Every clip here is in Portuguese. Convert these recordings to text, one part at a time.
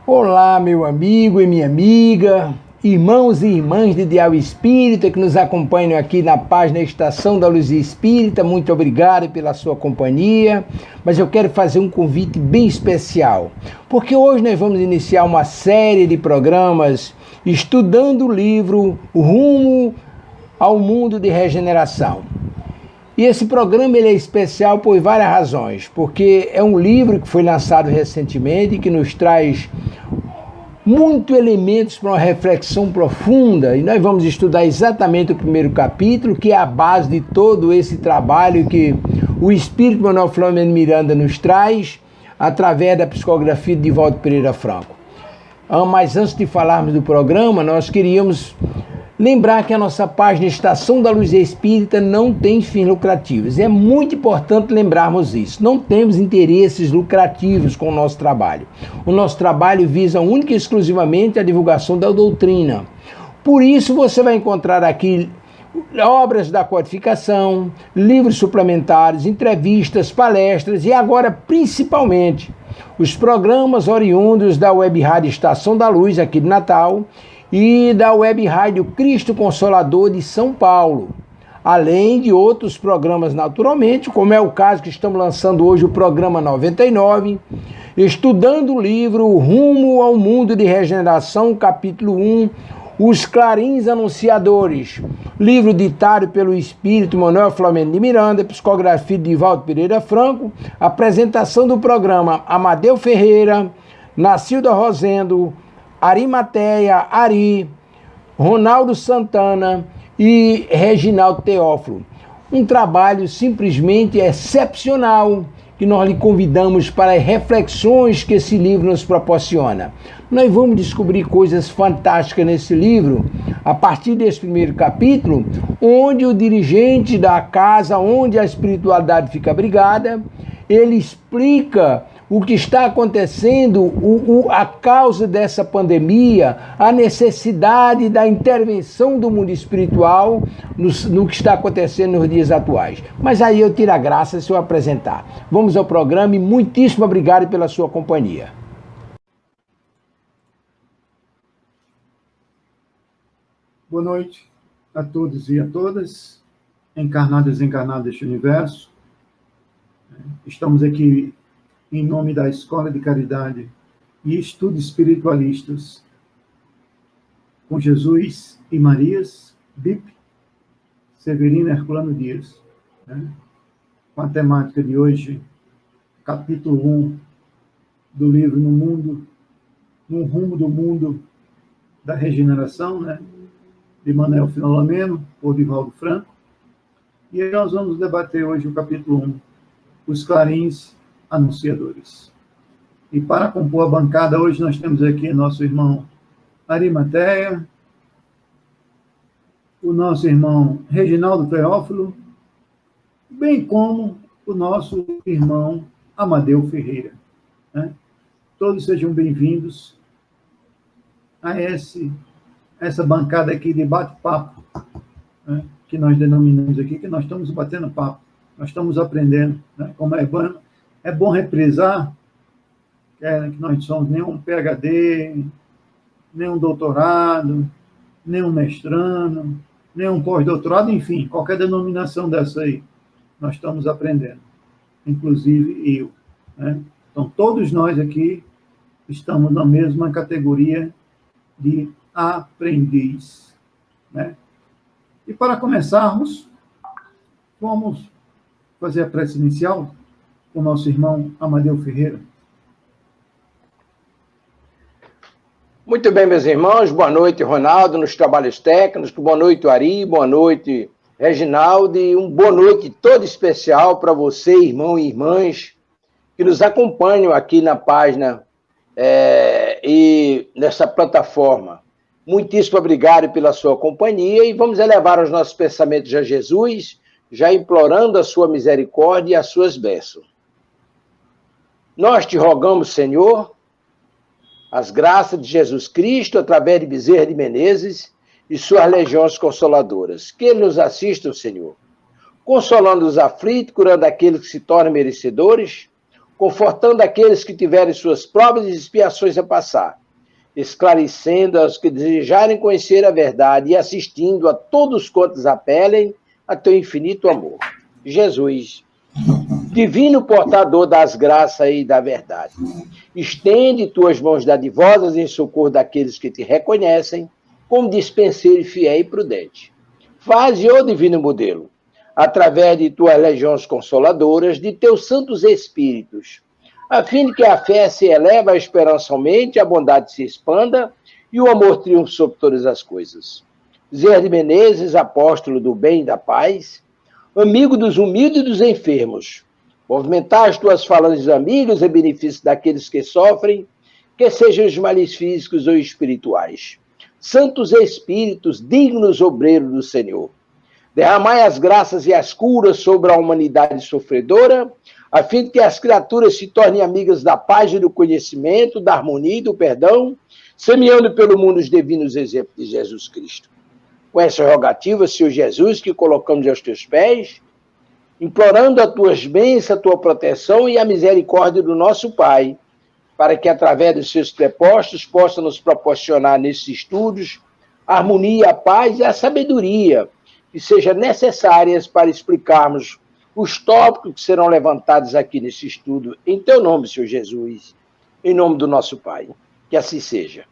Olá, meu amigo e minha amiga, irmãos e irmãs de Ideal Espírita que nos acompanham aqui na página Estação da Luz Espírita, muito obrigado pela sua companhia, mas eu quero fazer um convite bem especial, porque hoje nós vamos iniciar uma série de programas estudando o livro Rumo ao Mundo de Regeneração. E esse programa ele é especial por várias razões, porque é um livro que foi lançado recentemente, que nos traz muitos elementos para uma reflexão profunda, e nós vamos estudar exatamente o primeiro capítulo, que é a base de todo esse trabalho que o Espírito Manuel Flamengo Miranda nos traz, através da psicografia de Divaldo Pereira Franco. Mas antes de falarmos do programa, nós queríamos lembrar que a nossa página Estação da Luz Espírita não tem fins lucrativos. É muito importante lembrarmos isso. Não temos interesses lucrativos com o nosso trabalho. O nosso trabalho visa única e exclusivamente a divulgação da doutrina. Por isso você vai encontrar aqui obras da codificação, livros suplementares, entrevistas, palestras e agora principalmente os programas oriundos da Web Rádio Estação da Luz aqui de Natal e da Web Rádio Cristo Consolador de São Paulo, além de outros programas naturalmente, como é o caso que estamos lançando hoje o programa 99, estudando o livro Rumo ao Mundo de Regeneração, capítulo 1, Os Clarins Anunciadores, livro ditado pelo Espírito Manuel Flamengo de Miranda, psicografia de Divaldo Pereira Franco, apresentação do programa Amadeu Ferreira, Nacilda Rosendo, Arimateia, Ari, Ronaldo Santana e Reginaldo Teófilo. Um trabalho simplesmente excepcional que nós lhe convidamos para as reflexões que esse livro nos proporciona. Nós vamos descobrir coisas fantásticas nesse livro, a partir desse primeiro capítulo, onde o dirigente da casa, onde a espiritualidade fica abrigada, ele explica o que está acontecendo, a causa dessa pandemia, a necessidade da intervenção do mundo espiritual no que está acontecendo nos dias atuais. Mas aí eu tiro a graça se eu apresentar. Vamos ao programa e muitíssimo obrigado pela sua companhia. Boa noite a todos e a todas, encarnados e encarnadas deste universo. Estamos aqui em nome da Escola de Caridade e Estudos Espiritualistas, com Jesus e Marias, BIP, Severino Herculano Dias, com a temática de hoje, capítulo 1 do livro No Rumo do Mundo da Regeneração, de Manuel Filomeno, por Divaldo Franco. E aí nós vamos debater hoje o capítulo 1, Os Clarins Anunciadores. E para compor a bancada, hoje nós temos aqui nosso irmão Arimateia, o nosso irmão Reginaldo Teófilo, bem como o nosso irmão Amadeu Ferreira. Todos sejam bem-vindos a essa bancada aqui de bate-papo, que nós denominamos aqui, que nós estamos batendo papo, nós estamos aprendendo, como é bom reprisar que nós não somos nem um PhD, nem um doutorado, nem um mestrando, nem um pós-doutorado, enfim, qualquer denominação dessa aí, nós estamos aprendendo, inclusive eu. Então, todos nós aqui estamos na mesma categoria de aprendiz. E para começarmos, vamos fazer a prece inicial com o nosso irmão Amadeu Ferreira. Muito bem, meus irmãos, boa noite, Ronaldo, nos trabalhos técnicos, boa noite, Ari, boa noite, Reginaldo, e boa noite toda especial para você, irmão e irmãs, que nos acompanham aqui na página e nessa plataforma. Muitíssimo obrigado pela sua companhia e vamos elevar os nossos pensamentos a Jesus, já implorando a sua misericórdia e as suas bênçãos. Nós te rogamos, Senhor, as graças de Jesus Cristo, através de Bezerra de Menezes e suas legiões consoladoras. Que Ele nos assista, Senhor, consolando os aflitos, curando aqueles que se tornam merecedores, confortando aqueles que tiverem suas provas e expiações a passar, esclarecendo aos que desejarem conhecer a verdade e assistindo a todos quantos apelem a teu infinito amor. Jesus, divino portador das graças e da verdade, estende tuas mãos dadivosas em socorro daqueles que te reconhecem como dispenseiro fiel e prudente. Faze, ó divino modelo, através de tuas legiões consoladoras, de teus santos espíritos, a fim de que a fé se eleve, a esperança aumente, a bondade se expanda e o amor triunfe sobre todas as coisas. Zé de Menezes, apóstolo do bem e da paz, amigo dos humildes e dos enfermos, movimentar as tuas falanges amigas em benefício daqueles que sofrem, que sejam os males físicos ou espirituais. Santos Espíritos, dignos obreiros do Senhor, derramai as graças e as curas sobre a humanidade sofredora, a fim de que as criaturas se tornem amigas da paz e do conhecimento, da harmonia e do perdão, semeando pelo mundo os divinos exemplos de Jesus Cristo. Com essa rogativa, Senhor Jesus, que colocamos aos teus pés, implorando as tuas bênçãos, a tua proteção e a misericórdia do nosso Pai, para que, através dos seus prepostos, possa nos proporcionar nesses estudos a harmonia, a paz e a sabedoria que sejam necessárias para explicarmos os tópicos que serão levantados aqui nesse estudo. Em teu nome, Senhor Jesus, em nome do nosso Pai. Que assim seja.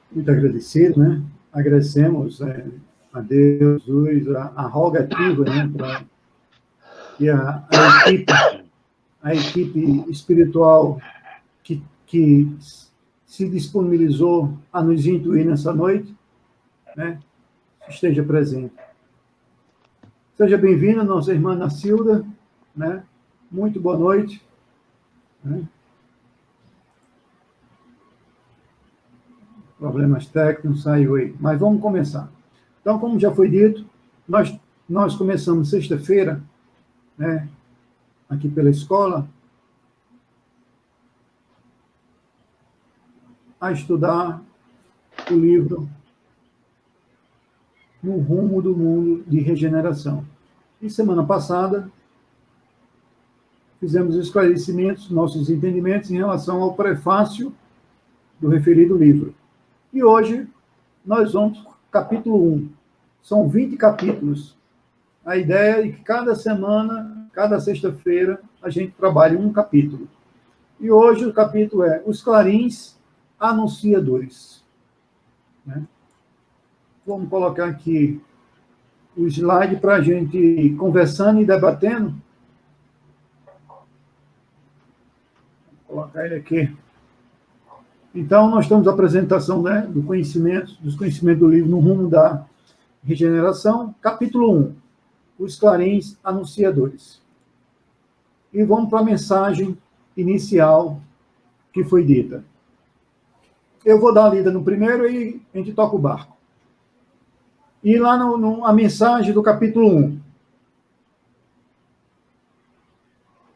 Muito agradecido, né? Agradecemos a Deus, a rogativa, né? E a equipe espiritual que se disponibilizou a nos intuir nessa noite, né? Esteja presente. Seja bem-vinda, nossa irmã Nacilda, né? Muito boa noite. Né? Problemas técnicos, saiu aí. Mas vamos começar. Então, como já foi dito, nós começamos sexta-feira, né, aqui pela escola, a estudar o livro No Rumo do Mundo de Regeneração. E semana passada, fizemos esclarecimentos, nossos entendimentos em relação ao prefácio do referido livro. E hoje, nós vamos capítulo 1. São 20 capítulos. A ideia é que cada semana, cada sexta-feira, a gente trabalhe um capítulo. E hoje o capítulo é Os Clarins Anunciadores. Né? Vamos colocar aqui o slide para a gente ir conversando e debatendo. Vou colocar ele aqui. Então, nós temos a apresentação, né, dos conhecimentos do livro No Rumo da Regeneração, capítulo 1, Os Clarins Anunciadores. E vamos para a mensagem inicial que foi dita. Eu vou dar a lida no primeiro e a gente toca o barco. E lá a mensagem do capítulo 1.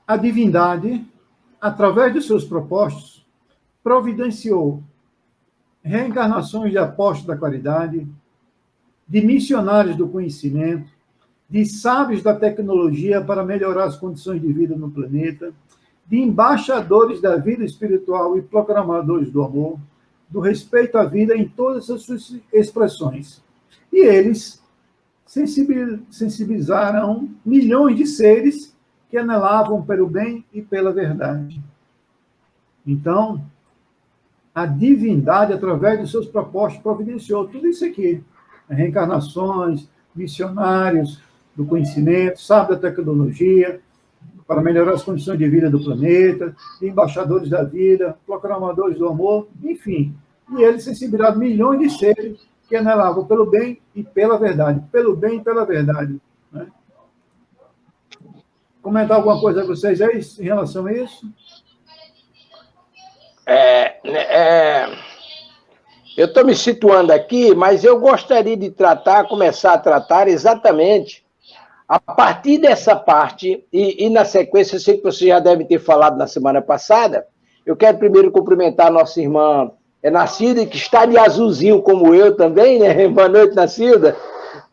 A divindade, através de seus propósitos, providenciou reencarnações de apóstolos da caridade, de missionários do conhecimento, de sábios da tecnologia para melhorar as condições de vida no planeta, de embaixadores da vida espiritual e proclamadores do amor, do respeito à vida em todas as suas expressões. E eles sensibilizaram milhões de seres que anelavam pelo bem e pela verdade. Então, a divindade, através dos seus propósitos, providenciou tudo isso aqui. Reencarnações, missionários do conhecimento, sábios da tecnologia, para melhorar as condições de vida do planeta, embaixadores da vida, proclamadores do amor, enfim. E eles sensibilizaram milhões de seres que anelavam pelo bem e pela verdade. Pelo bem e pela verdade. Né? Comentar alguma coisa a vocês aí em relação a isso? Eu estou me situando aqui, mas eu gostaria de começar a tratar exatamente a partir dessa parte, e na sequência, eu sei que você já deve ter falado na semana passada, eu quero primeiro cumprimentar a nossa irmã Nacilda, que está de azulzinho como eu também, né? Boa noite, Nacilda.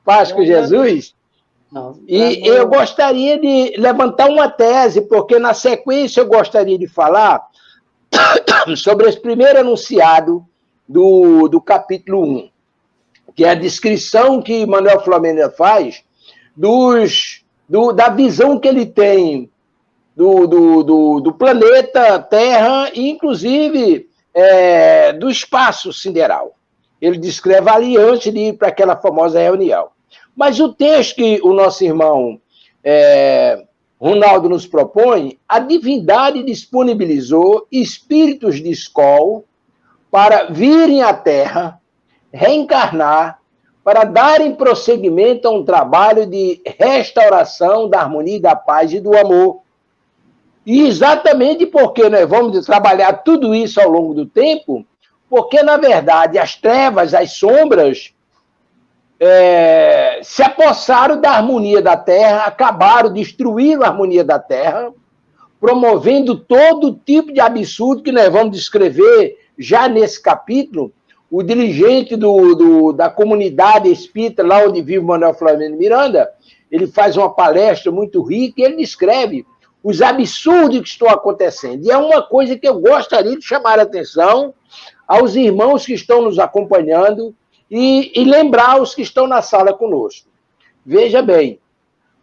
Paz com Jesus. E eu gostaria de levantar uma tese, porque na sequência eu gostaria de falar sobre esse primeiro enunciado do capítulo 1, que é a descrição que Manuel Flamengo faz da visão que ele tem do planeta Terra, e inclusive do espaço sideral. Ele descreve ali antes de ir para aquela famosa reunião. Mas o texto que o nosso irmão Ronaldo nos propõe, a divindade disponibilizou espíritos de escola para virem à Terra, reencarnar, para darem prosseguimento a um trabalho de restauração da harmonia, da paz e do amor. E exatamente porque nós vamos trabalhar tudo isso ao longo do tempo, porque, na verdade, as trevas, as sombras, se apossaram da harmonia da Terra, acabaram, destruíram a harmonia da Terra, promovendo todo tipo de absurdo que nós vamos descrever já nesse capítulo. O dirigente da comunidade espírita, lá onde vive Manuel Flamengo Miranda, ele faz uma palestra muito rica e ele descreve os absurdos que estão acontecendo. E é uma coisa que eu gostaria de chamar a atenção aos irmãos que estão nos acompanhando e lembrar os que estão na sala conosco. Veja bem,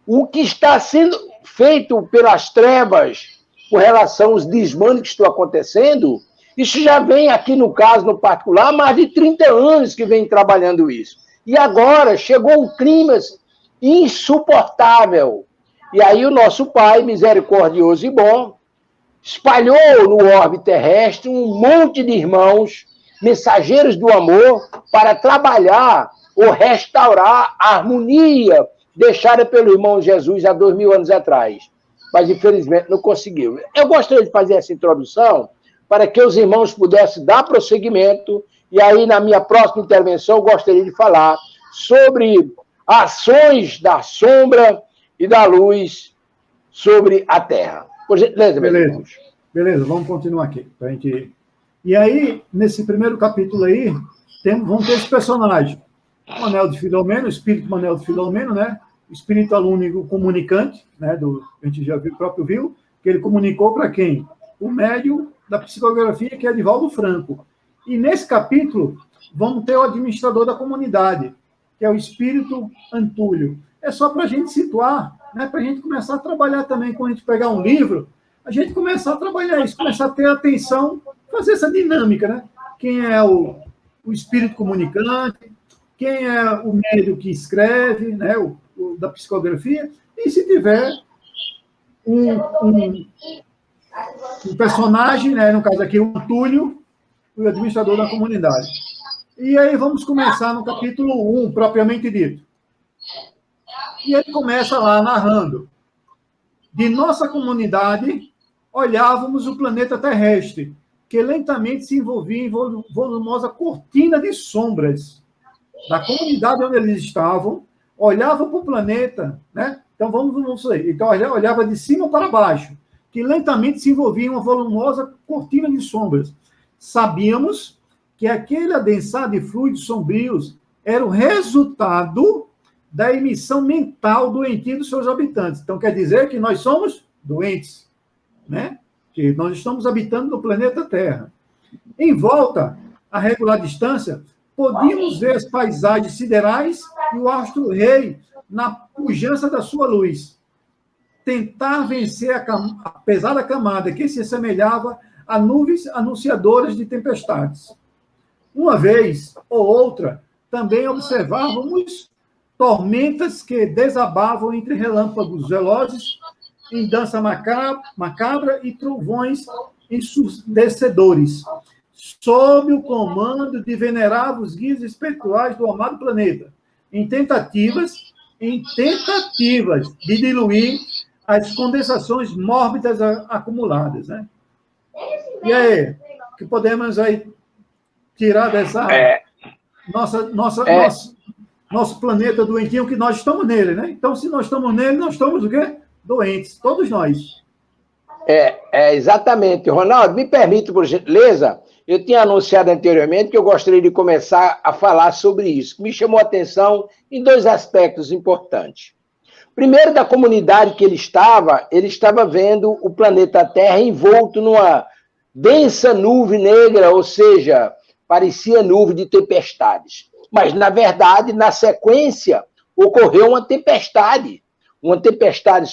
o que está sendo feito pelas trevas com relação aos desmandos que estão acontecendo, isso já vem aqui no caso, no particular, há mais de 30 anos que vem trabalhando isso. E agora chegou um clima insuportável. E aí o nosso Pai, misericordioso e bom, espalhou no orbe terrestre um monte de irmãos, mensageiros do amor, para trabalhar ou restaurar a harmonia deixada pelo irmão Jesus há 2000 anos atrás. Mas, infelizmente, não conseguiu. Eu gostaria de fazer essa introdução para que os irmãos pudessem dar prosseguimento, e aí, na minha próxima intervenção, eu gostaria de falar sobre ações da sombra e da luz sobre a Terra. Por gentileza, beleza, vamos continuar aqui. Pra gente... E aí, nesse primeiro capítulo aí, vão ter esse personagem. O Manel de Filomeno, o espírito Manel de Filomeno, né? O espírito alúnico comunicante, né? A gente já viu, próprio viu, que ele comunicou para quem? O médium da psicografia, que é Divaldo Franco. E nesse capítulo, vamos ter o administrador da comunidade, que é o espírito Antúlio. É só para a gente situar, né? Para a gente começar a trabalhar também, quando a gente pegar um livro, a gente começar a trabalhar isso, começar a ter atenção, fazer essa dinâmica, né? Quem é o espírito comunicante, quem é o médium que escreve, né? O da psicografia, e se tiver um personagem, né? No caso aqui, o Antúlio, o administrador da comunidade. E aí vamos começar no capítulo 1, propriamente dito. E ele começa lá narrando. De nossa comunidade, olhávamos o planeta terrestre, que lentamente se envolvia em volumosa cortina de sombras. Da comunidade onde eles estavam, olhavam para o planeta, né? Então, vamos ver. Então, olhava de cima para baixo, que lentamente se envolvia em uma volumosa cortina de sombras. Sabíamos que aquele adensar de fluidos sombrios era o resultado da emissão mental doentia dos seus habitantes. Então, quer dizer que nós somos doentes, né? Que nós estamos habitando no planeta Terra. Em volta, a regular distância, podíamos ver as paisagens siderais e o astro-rei na pujança da sua luz. Tentar vencer a pesada camada que se assemelhava a nuvens anunciadoras de tempestades. Uma vez ou outra, também observávamos tormentas que desabavam entre relâmpagos velozes em dança macabra e trovões ensurdecedores, sob o comando de veneráveis guias espirituais do amado planeta, em tentativas de diluir as condensações mórbidas acumuladas, né? E aí, o que podemos aí tirar dessa nosso planeta doentinho, que nós estamos nele, né? Então, se nós estamos nele, nós estamos o quê? Doentes, todos nós. Exatamente. Ronaldo, me permite, por gentileza, eu tinha anunciado anteriormente que eu gostaria de começar a falar sobre isso, que me chamou a atenção em dois aspectos importantes. Primeiro, da comunidade que ele estava vendo o planeta Terra envolto numa densa nuvem negra, ou seja, parecia nuvem de tempestades. Mas, na verdade, na sequência, ocorreu uma tempestade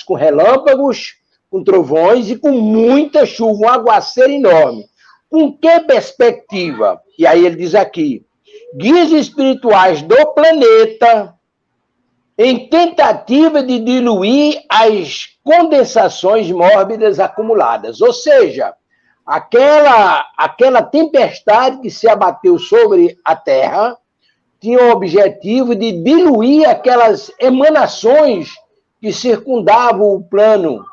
com relâmpagos, com trovões e com muita chuva, um aguaceiro enorme. Com que perspectiva? E aí ele diz aqui, guias espirituais do planeta, em tentativa de diluir as condensações mórbidas acumuladas. Ou seja, aquela tempestade que se abateu sobre a Terra tinha o objetivo de diluir aquelas emanações que circundavam o plano.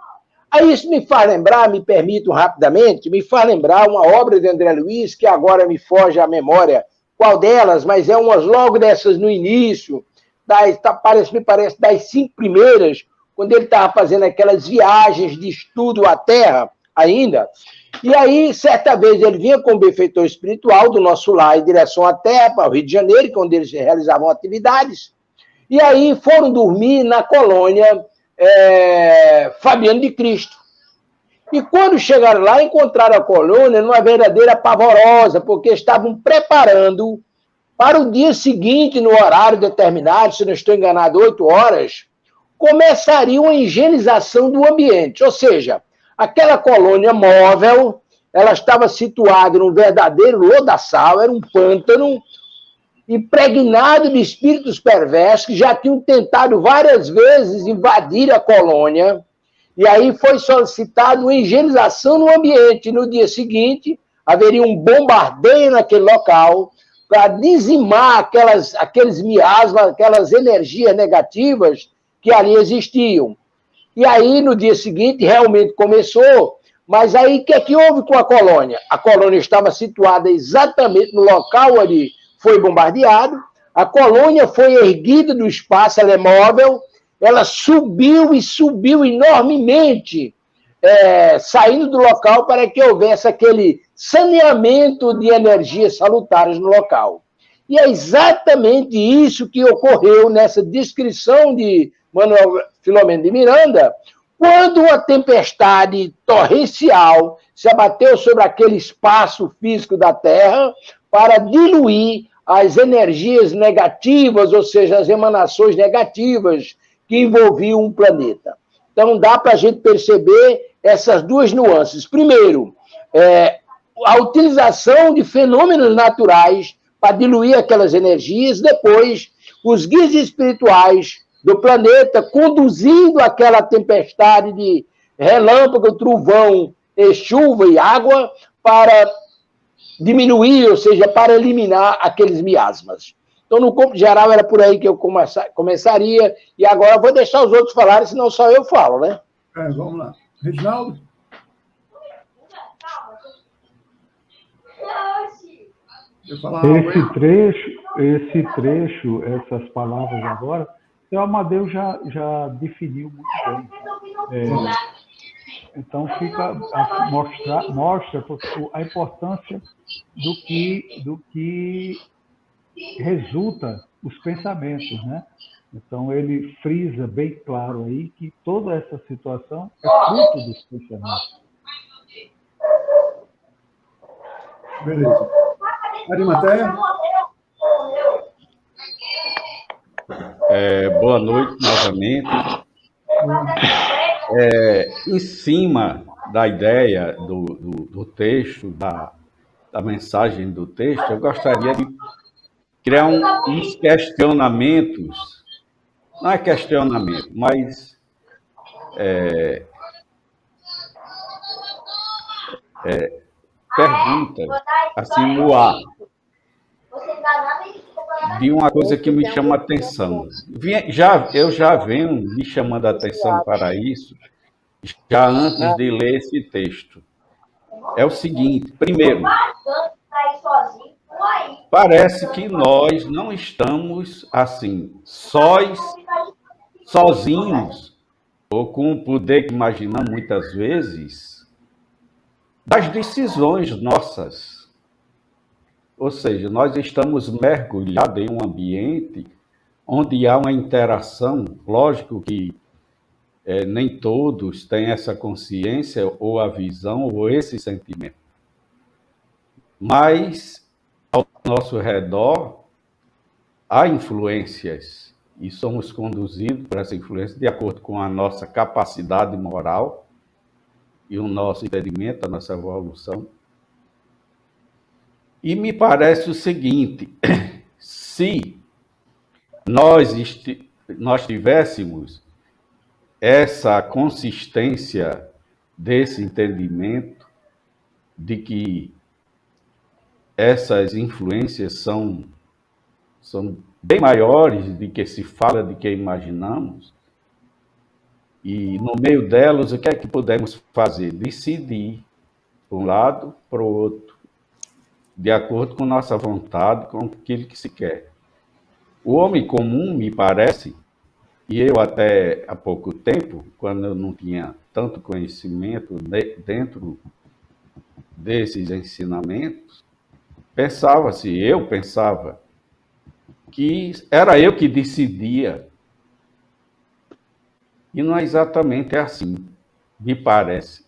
Aí isso me faz lembrar, me permitam rapidamente, me faz lembrar uma obra de André Luiz, que agora me foge à memória qual delas, mas é umas logo dessas no início, me parece das 5 primeiras, quando ele estava fazendo aquelas viagens de estudo à Terra ainda. E aí, certa vez, ele vinha com o benfeitor espiritual do nosso lar em direção à Terra, para o Rio de Janeiro, onde eles realizavam atividades. E aí foram dormir na colônia Fabiano de Cristo. E quando chegaram lá, encontraram a colônia numa verdadeira pavorosa, porque estavam preparando para o dia seguinte, no horário determinado, se não estou enganado, 8 horas, começaria uma higienização do ambiente. Ou seja, aquela colônia móvel, ela estava situada num verdadeiro lodaçal, era um pântano, impregnado de espíritos perversos que já tinham tentado várias vezes invadir a colônia, e aí foi solicitada uma higienização no ambiente. No dia seguinte, haveria um bombardeio naquele local para dizimar aqueles miasmas, aquelas energias negativas que ali existiam. E aí, no dia seguinte, realmente começou, mas aí o que é que houve com a colônia? A colônia estava situada exatamente no local onde foi bombardeado, a colônia foi erguida do espaço, ela é móvel, ela subiu e subiu enormemente, saindo do local para que houvesse aquele saneamento de energias salutares no local. E é exatamente isso que ocorreu nessa descrição de Manuel Filomeno de Miranda, quando uma tempestade torrencial se abateu sobre aquele espaço físico da Terra para diluir as energias negativas, ou seja, as emanações negativas que envolviam um planeta. Então, dá para a gente perceber essas duas nuances. Primeiro, a utilização de fenômenos naturais para diluir aquelas energias. Depois, os guias espirituais do planeta conduzindo aquela tempestade de relâmpago, trovão, chuva e água para diminuir, ou seja, para eliminar aqueles miasmas. Então, no corpo geral, era por aí que eu começaria, e agora vou deixar os outros falarem, senão só eu falo, né? Vamos lá. Reginaldo? Esse trecho, essas palavras agora, o Amadeu já definiu muito bem. Então mostra a importância do que resulta os pensamentos, né? Então ele frisa bem claro aí que toda essa situação é fruto dos pensamentos. Beleza. Arimateia? Boa noite novamente. Em cima da ideia do texto, da mensagem do texto, eu gostaria de criar uns questionamentos, não é questionamento, mas perguntas, assim, no ar, de uma coisa que me chama a atenção. Eu já venho me chamando a atenção para isso, já antes de ler esse texto. É o seguinte, primeiro, parece que nós não estamos, assim, sozinhos, ou com o poder que imaginamos muitas vezes, das decisões nossas. Ou seja, nós estamos mergulhados em um ambiente onde há uma interação, lógico que nem todos têm essa consciência, ou a visão, ou esse sentimento. Mas, ao nosso redor, há influências, e somos conduzidos por essa influência de acordo com a nossa capacidade moral e o nosso entendimento, a nossa evolução. E me parece o seguinte, se nós tivéssemos essa consistência desse entendimento de que essas influências são bem maiores do que se fala, de que imaginamos, e no meio delas, o que é que podemos fazer? Decidir para um lado, para o outro, de acordo com nossa vontade, com aquilo que se quer. O homem comum, me parece, e eu até há pouco tempo, quando eu não tinha tanto conhecimento dentro desses ensinamentos, eu pensava que era eu que decidia. E não é exatamente assim, me parece.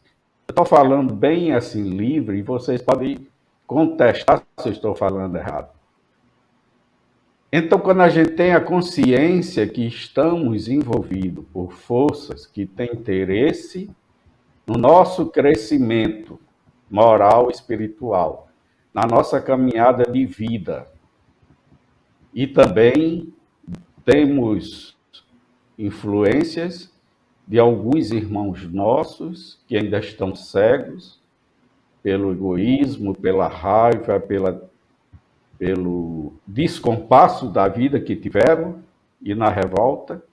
Eu estou falando bem assim, livre, e vocês podem contestar se eu estou falando errado. Então, quando a gente tem a consciência que estamos envolvidos por forças que têm interesse no nosso crescimento moral e espiritual, na nossa caminhada de vida, e também temos influências de alguns irmãos nossos que ainda estão cegos pelo egoísmo, pela raiva, pelo descompasso da vida que tiveram e na revolta,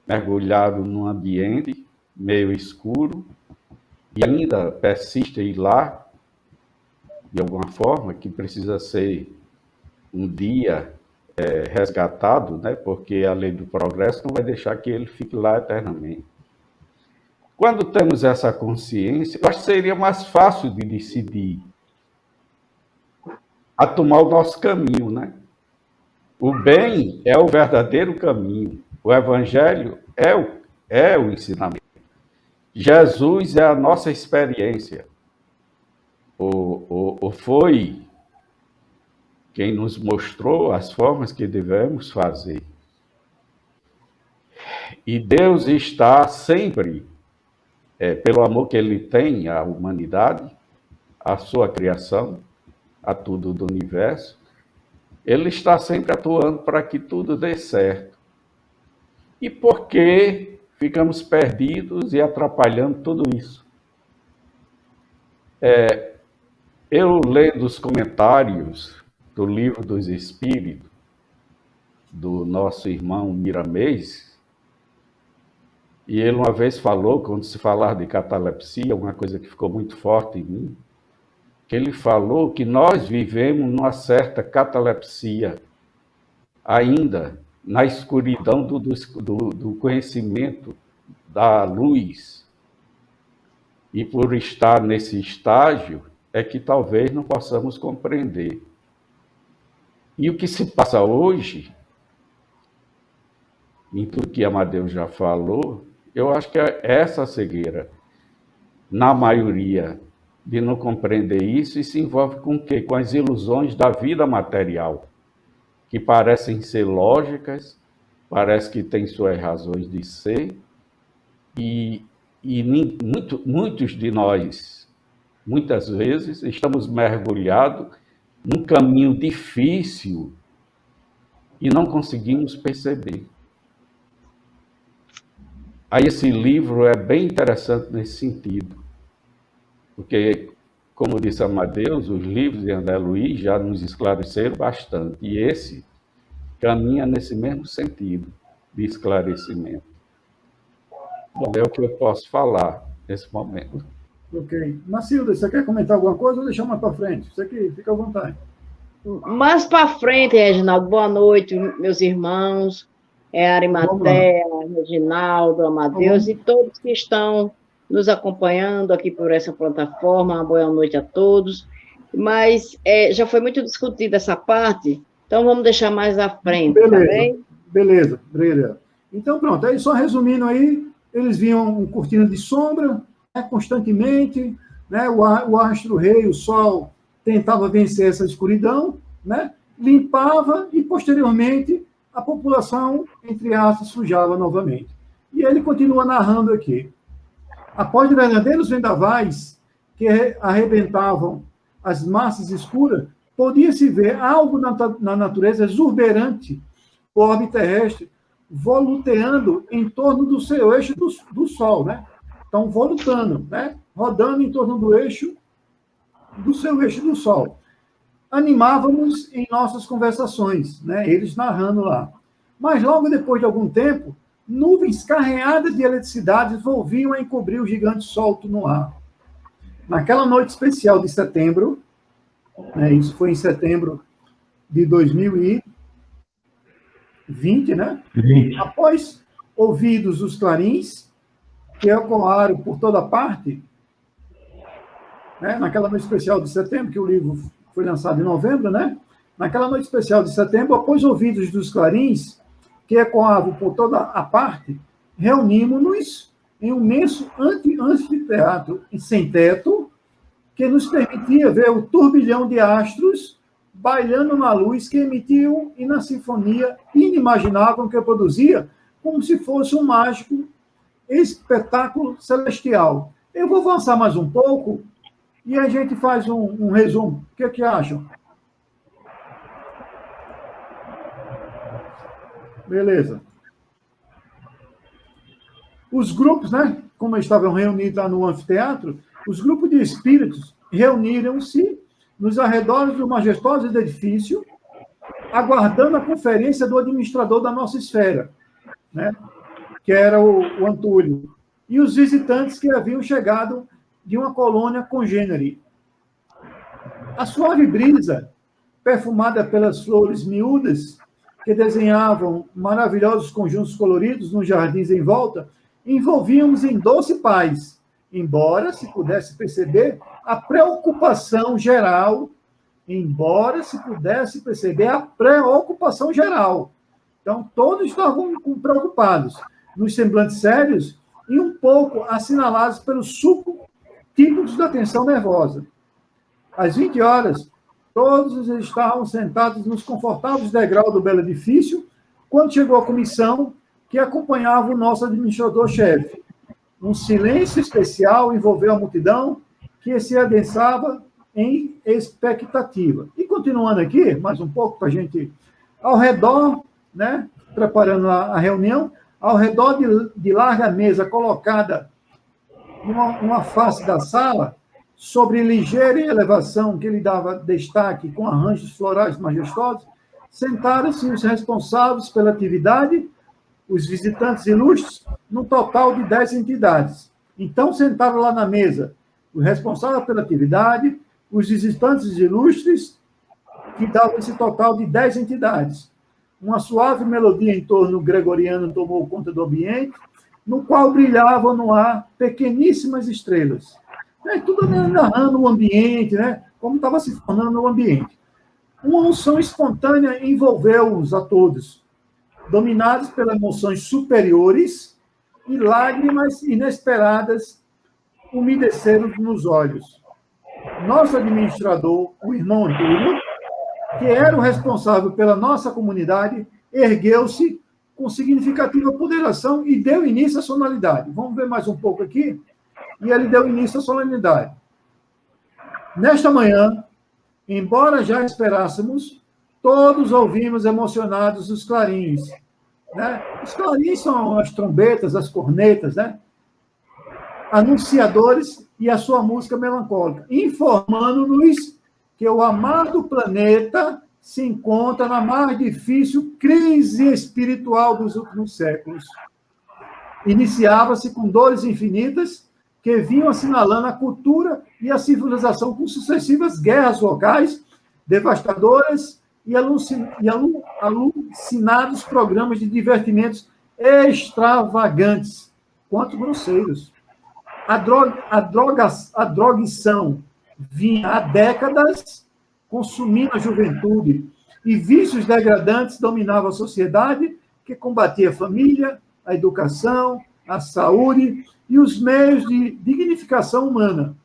mergulharam num ambiente meio escuro e ainda persistem lá, de alguma forma, que precisa ser um dia resgatado, né? Porque a lei do progresso não vai deixar que ele fique lá eternamente. Quando temos essa consciência, eu acho que seria mais fácil de decidir a tomar o nosso caminho, né? O bem é o verdadeiro caminho. O evangelho é o ensinamento. Jesus é a nossa experiência. Foi quem nos mostrou as formas que devemos fazer. E Deus está sempre, pelo amor que Ele tem à humanidade, à sua criação, a tudo do universo, Ele está sempre atuando para que tudo dê certo. E por que ficamos perdidos e atrapalhando tudo isso? Eu lendo os comentários do Livro dos Espíritos, do nosso irmão Miramês, e ele uma vez falou, quando se falar de catalepsia, uma coisa que ficou muito forte em mim, que ele falou que nós vivemos numa certa catalepsia, ainda na escuridão do conhecimento, da luz. E por estar nesse estágio, é que talvez não possamos compreender. E o que se passa hoje, em tudo que Amadeu já falou, eu acho que é essa cegueira, na maioria, de não compreender isso, e se envolve com o quê? Com as ilusões da vida material, que parecem ser lógicas, parece que têm suas razões de ser, e muitos de nós, muitas vezes, estamos mergulhados num caminho difícil e não conseguimos perceber. Aí esse livro é bem interessante nesse sentido, porque, como disse Amadeus, os livros de André Luiz já nos esclareceram bastante, e esse caminha nesse mesmo sentido de esclarecimento. Bom, é o que eu posso falar nesse momento. Ok. Macilda, você quer comentar alguma coisa ou deixar mais para frente? Você que fica à vontade. Mais para frente, Reginaldo, boa noite, meus irmãos, Arimatea, Reginaldo, Amadeus e todos que estão nos acompanhando aqui por essa plataforma. Uma boa noite a todos. Mas já foi muito discutida essa parte, então vamos deixar mais à frente, beleza, tá bem? Beleza. Então, pronto. Aí, só resumindo aí, eles viam um cortina de sombra, né, constantemente, né, o astro-rei, o sol, tentava vencer essa escuridão, né, limpava e, posteriormente, a população, entre aspas, sujava novamente. E ele continua narrando aqui. Após verdadeiros vendavais que arrebentavam as massas escuras, podia-se ver algo na natureza exuberante, o orbe terrestre, voluteando em torno do seu eixo do Sol, né? Então, volutando, né? Rodando em torno do seu eixo do Sol. Animávamos em nossas conversações, né? Eles narrando lá. Mas logo depois de algum tempo, nuvens carreadas de eletricidade volviam a encobrir o gigante solto no ar. Naquela noite especial de setembro, né? Isso foi em setembro de 2020, né? 20. Após ouvidos os clarins, que ecoaram por toda parte, né? Naquela noite especial de setembro, que o livro foi lançado em novembro, né? Naquela noite especial de setembro, após ouvidos dos clarins, que ecoavam por toda a parte, reunimos-nos em um imenso anfiteatro sem teto, que nos permitia ver o turbilhão de astros bailando na luz que emitiam e na sinfonia inimaginável que produzia, como se fosse um mágico espetáculo celestial. Eu vou avançar mais um pouco e a gente faz um resumo. O que acham? Beleza. Os grupos, né, como estavam reunidos lá no anfiteatro, os grupos de espíritos reuniram-se nos arredores do majestoso edifício, aguardando a conferência do administrador da nossa esfera, né, que era o Antúlio, e os visitantes que haviam chegado de uma colônia congênere. A suave brisa, perfumada pelas flores miúdas, que desenhavam maravilhosos conjuntos coloridos nos jardins em volta, envolvíamos em doce paz, embora se pudesse perceber a preocupação geral, Então, todos estavam preocupados, nos semblantes sérios e um pouco assinalados pelos subtítulos da tensão nervosa. Às 20 horas, todos estavam sentados nos confortáveis degraus do belo edifício, quando chegou a comissão que acompanhava o nosso administrador-chefe. Um silêncio especial envolveu a multidão, que se adensava em expectativa. E continuando aqui, mais um pouco para a gente... Ao redor, né, preparando a reunião, ao redor de larga mesa colocada numa face da sala, sobre ligeira elevação que lhe dava destaque com arranjos florais majestosos, sentaram-se os responsáveis pela atividade, os visitantes ilustres, num total de 10 entidades. Então, sentaram lá na mesa os responsáveis pela atividade, os visitantes ilustres, que davam esse total de 10 entidades. Uma suave melodia em torno gregoriano tomou conta do ambiente, no qual brilhavam no ar pequeníssimas estrelas. Tudo narrando o ambiente, né? Como estava se formando o ambiente. Uma unção espontânea envolveu-os a todos, dominados pelas emoções superiores, e lágrimas inesperadas umedeceram nos olhos. Nosso administrador, o irmão Antúlio, que era o responsável pela nossa comunidade, ergueu-se com significativa ponderação e deu início à solenidade. Vamos ver mais um pouco aqui. E ele deu início à solenidade. Nesta manhã, embora já esperássemos, todos ouvimos emocionados os clarins. Né? Os clarins são as trombetas, as cornetas, né? Anunciadores e a sua música melancólica, informando-nos que o amado planeta se encontra na mais difícil crise espiritual dos últimos séculos. Iniciava-se com dores infinitas que vinham assinalando a cultura e a civilização com sucessivas guerras locais, devastadoras e alucinados programas de divertimentos extravagantes, quanto grosseiros. A drogição vinha há décadas consumindo a juventude, e vícios degradantes dominavam a sociedade, que combatia a família, a educação, a saúde e os meios de dignificação humana.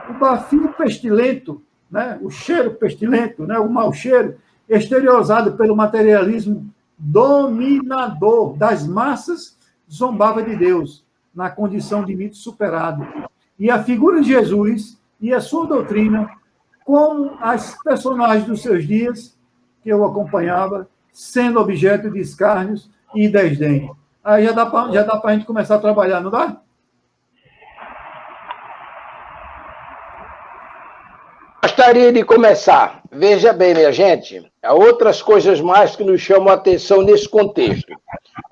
O bafio pestilento, né, o cheiro pestilento, né, o mau cheiro, exteriorizado pelo materialismo dominador das massas, zombava de Deus, na condição de mito superado. E a figura de Jesus e a sua doutrina, como as personagens dos seus dias, que eu acompanhava, sendo objeto de escárnios e desdém. Aí já dá para a gente começar a trabalhar, não dá? Gostaria de começar. Veja bem, minha gente, há outras coisas mais que nos chamam a atenção nesse contexto.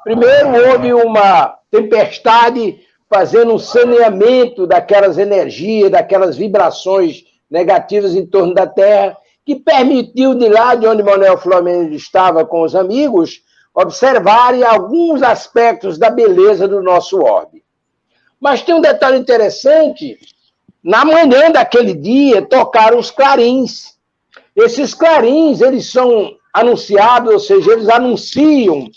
Primeiro, houve uma tempestade fazendo um saneamento daquelas energias, daquelas vibrações negativas em torno da Terra, que permitiu, de lá de onde Manuel Flamengo estava com os amigos, observarem alguns aspectos da beleza do nosso orbe. Mas tem um detalhe interessante: na manhã daquele dia, tocaram os clarins. Esses clarins, eles são anunciados, ou seja, eles anunciam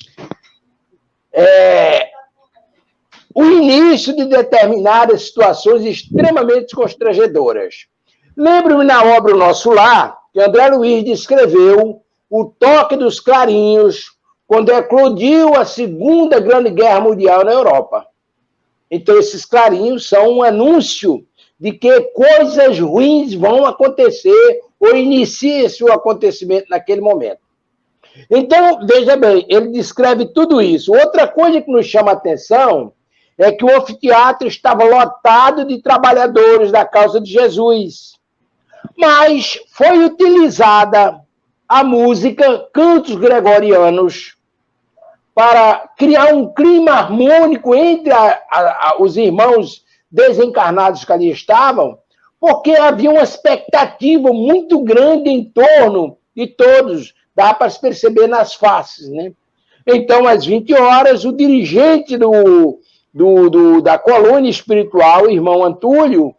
o início de determinadas situações extremamente constrangedoras. Lembro-me na obra O Nosso Lar, que André Luiz descreveu o toque dos clarinhos quando eclodiu a Segunda Grande Guerra Mundial na Europa. Então, esses clarinhos são um anúncio de que coisas ruins vão acontecer ou inicia-se o acontecimento naquele momento. Então, veja bem, ele descreve tudo isso. Outra coisa que nos chama a atenção é que o anfiteatro estava lotado de trabalhadores da causa de Jesus. Mas foi utilizada a música, cantos gregorianos, para criar um clima harmônico entre os irmãos desencarnados que ali estavam, porque havia uma expectativa muito grande em torno de todos, dá para se perceber nas faces, né? Então, às 20 horas, o dirigente da colônia espiritual, o irmão Antúlio,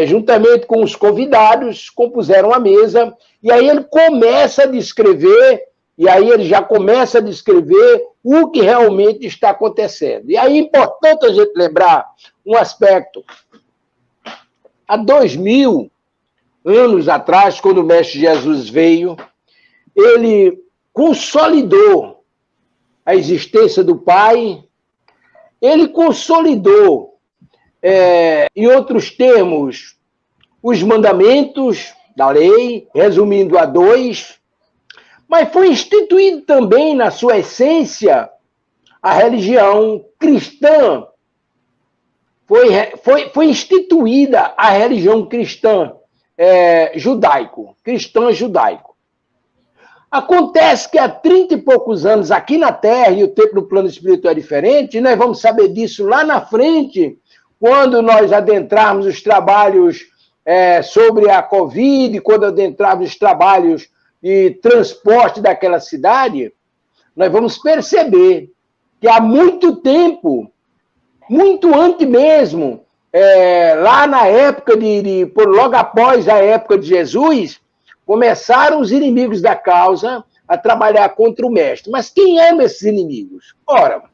juntamente com os convidados, compuseram a mesa, e aí ele começa a descrever, o que realmente está acontecendo. E aí é importante a gente lembrar um aspecto. Há 2000 anos atrás, quando o Mestre Jesus veio, ele consolidou a existência do Pai, ele consolidou, em outros termos, os mandamentos da lei, resumindo a 2, mas foi instituído também, na sua essência, a religião cristã. Foi instituída a religião cristã cristã-judaico. Acontece que há 30 e poucos anos aqui na Terra, e o tempo no plano espiritual é diferente, e nós vamos saber disso lá na frente, quando nós adentrarmos os trabalhos sobre a Covid, quando adentrarmos os trabalhos de transporte daquela cidade, nós vamos perceber que há muito tempo, muito antes mesmo, lá na época logo após a época de Jesus, começaram os inimigos da causa a trabalhar contra o mestre. Mas quem eram esses inimigos? Ora,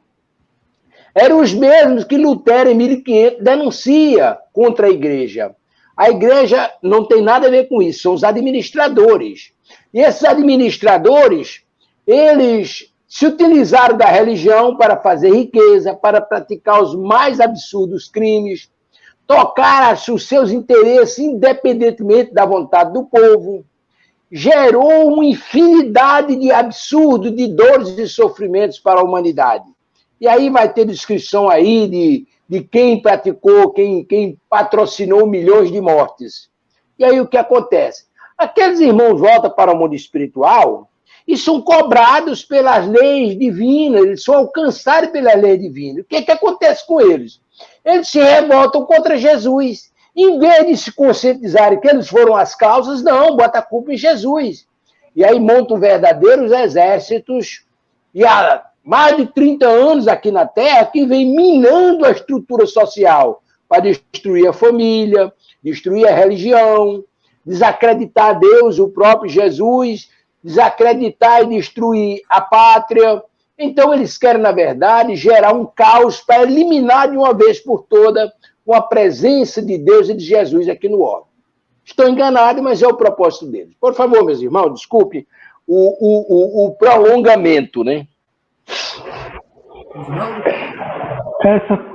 eram os mesmos que Lutero, em 1500, denuncia contra a igreja. A igreja não tem nada a ver com isso, são os administradores. E esses administradores, eles se utilizaram da religião para fazer riqueza, para praticar os mais absurdos crimes, tocar os seus interesses independentemente da vontade do povo, gerou uma infinidade de absurdos, de dores e sofrimentos para a humanidade. E aí vai ter descrição aí de quem praticou, quem patrocinou milhões de mortes. E aí o que acontece? Aqueles irmãos voltam para o mundo espiritual e são cobrados pelas leis divinas, eles são alcançados pelas leis divinas. O que acontece com eles? Eles se revoltam contra Jesus. Em vez de se conscientizarem que eles foram as causas, não, bota a culpa em Jesus. E aí montam verdadeiros exércitos, e há mais de 30 anos aqui na Terra, que vem minando a estrutura social para destruir a família, destruir a religião, desacreditar Deus, o próprio Jesus, desacreditar e destruir a pátria. Então, eles querem, na verdade, gerar um caos para eliminar de uma vez por toda a presença de Deus e de Jesus aqui no orbe. Estou enganado, mas é o propósito deles. Por favor, meus irmãos, desculpe o prolongamento, né?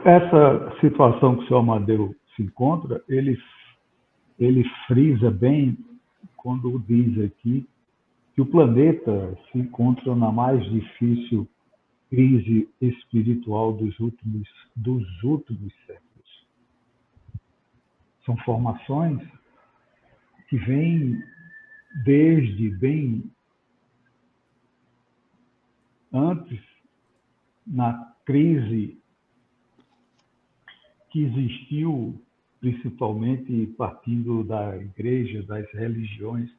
Essa situação que o senhor Amadeu se encontra, ele frisa bem quando diz aqui que o planeta se encontra na mais difícil crise espiritual dos últimos séculos. São formações que vêm desde bem antes, na crise que existiu, principalmente partindo da igreja, das religiões,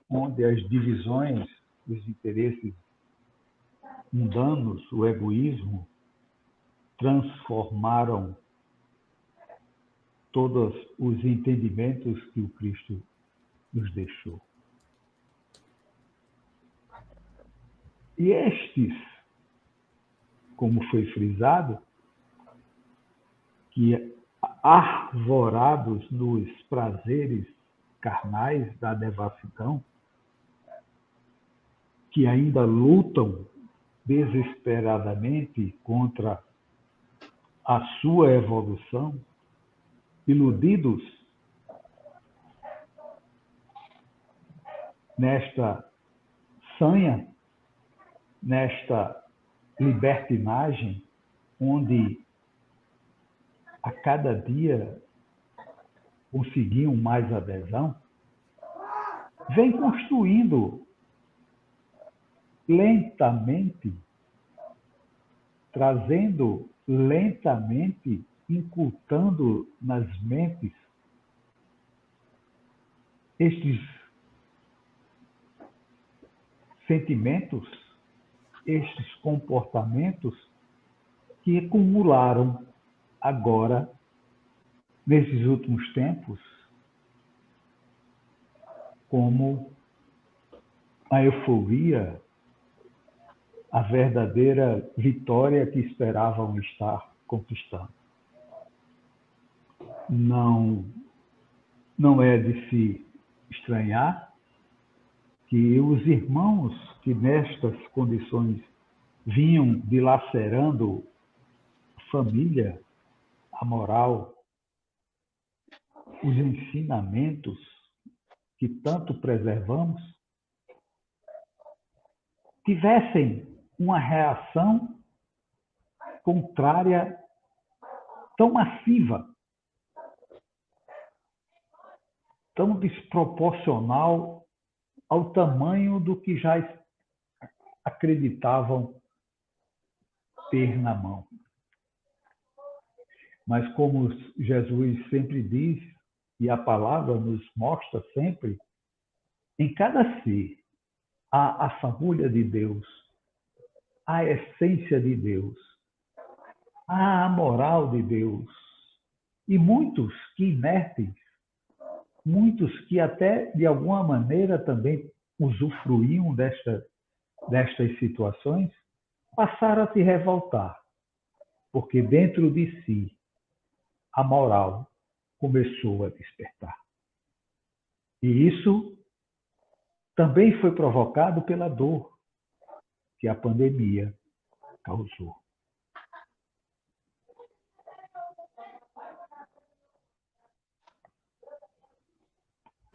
onde as divisões, os interesses mundanos, o egoísmo, transformaram todos os entendimentos que o Cristo nos deixou. E estes, como foi frisado, que arvorados nos prazeres carnais da devassidão, que ainda lutam desesperadamente contra a sua evolução, iludidos nesta sanha, nesta libertinagem, onde a cada dia conseguiam mais adesão, vem construindo lentamente, trazendo lentamente, incultando nas mentes estes sentimentos, estes comportamentos que acumularam agora, nesses últimos tempos, como a euforia, a verdadeira vitória que esperavam estar conquistando. Não é de se estranhar que os irmãos que nestas condições vinham dilacerando a família, a moral, os ensinamentos que tanto preservamos, tivessem uma reação contrária tão massiva, tão desproporcional ao tamanho do que já acreditavam ter na mão. Mas como Jesus sempre diz, e a palavra nos mostra sempre, em cada ser há a fagulha de Deus, a essência de Deus, há a moral de Deus. E muitos que inertes, muitos que até de alguma maneira também usufruíam destas situações, passaram a se revoltar, porque dentro de si a moral começou a despertar. E isso também foi provocado pela dor que a pandemia causou.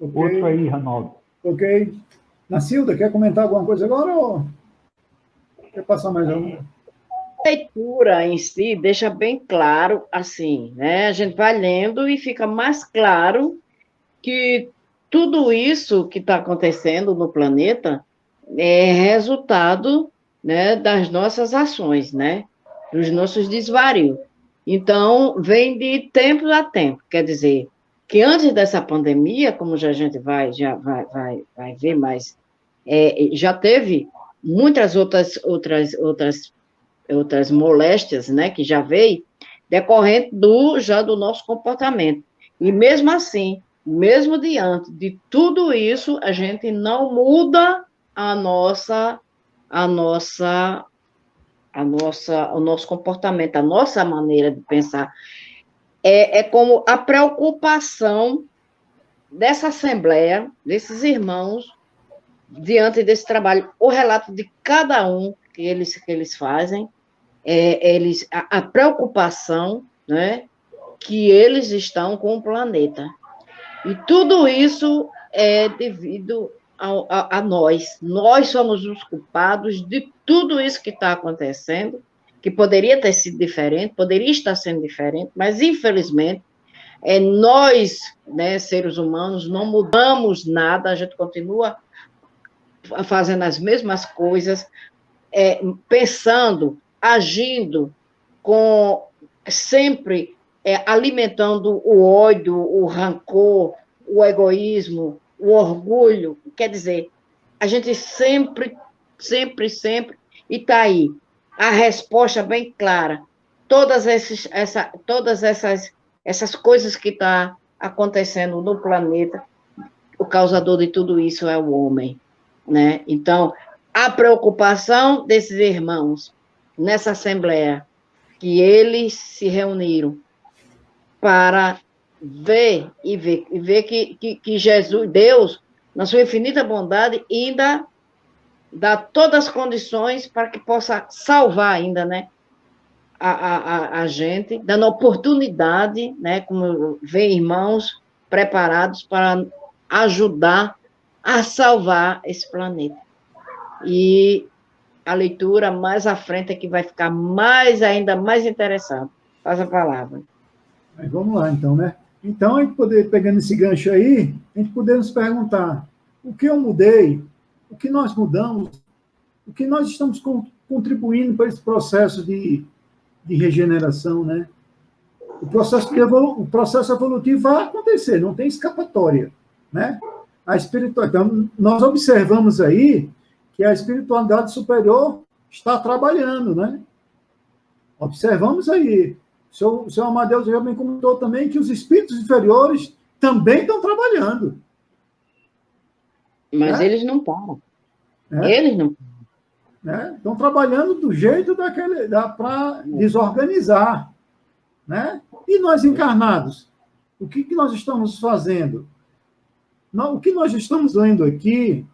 Okay. Outro aí, Ranaldo. Ok. Nacilda, quer comentar alguma coisa agora ou quer passar mais alguma? A leitura em si deixa bem claro, assim, né? A gente vai lendo e fica mais claro que tudo isso que está acontecendo no planeta é resultado, né, das nossas ações, né? Dos nossos desvarios. Então, vem de tempos a tempo. Quer dizer, que antes dessa pandemia, como já a gente vai ver, mas já teve muitas outras moléstias, né, que já veio, decorrente do nosso comportamento. E mesmo assim, mesmo diante de tudo isso, a gente não muda a nossa o nosso comportamento, a nossa maneira de pensar. É como a preocupação dessa assembleia, desses irmãos, diante desse trabalho, o relato de cada um que eles fazem, a preocupação, né, que eles estão com o planeta. E tudo isso é devido a nós. Nós somos os culpados de tudo isso que está acontecendo, que poderia ter sido diferente, poderia estar sendo diferente, mas, infelizmente, nós, né, seres humanos, não mudamos nada, a gente continua fazendo as mesmas coisas, pensando, agindo, sempre alimentando o ódio, o rancor, o egoísmo, o orgulho. Quer dizer, a gente sempre, e está aí a resposta bem clara. Todas essas coisas que estão acontecendo no planeta, o causador de tudo isso é o homem, né? Então, a preocupação desses irmãos nessa assembleia, que eles se reuniram para ver que Jesus, Deus, na sua infinita bondade, ainda dá todas as condições para que possa salvar ainda, né, a gente, dando oportunidade, né, como vê irmãos preparados para ajudar a salvar esse planeta. E a leitura mais à frente é que vai ficar ainda mais interessante. Faz a palavra. Mas vamos lá, então, né? Então, a gente poder, pegando esse gancho aí, a gente poder nos perguntar o que eu mudei, o que nós mudamos, o que nós estamos contribuindo para esse processo de regeneração, né? O processo evolutivo vai acontecer, não tem escapatória, né? Então, nós observamos aí que a espiritualidade superior está trabalhando, né? Observamos aí. O senhor Amadeus já bem comentou também que os espíritos inferiores também estão trabalhando. Mas eles não param. Eles não param. Estão trabalhando do jeito para desorganizar. Né? E nós encarnados? O que nós estamos fazendo? O que nós estamos lendo aqui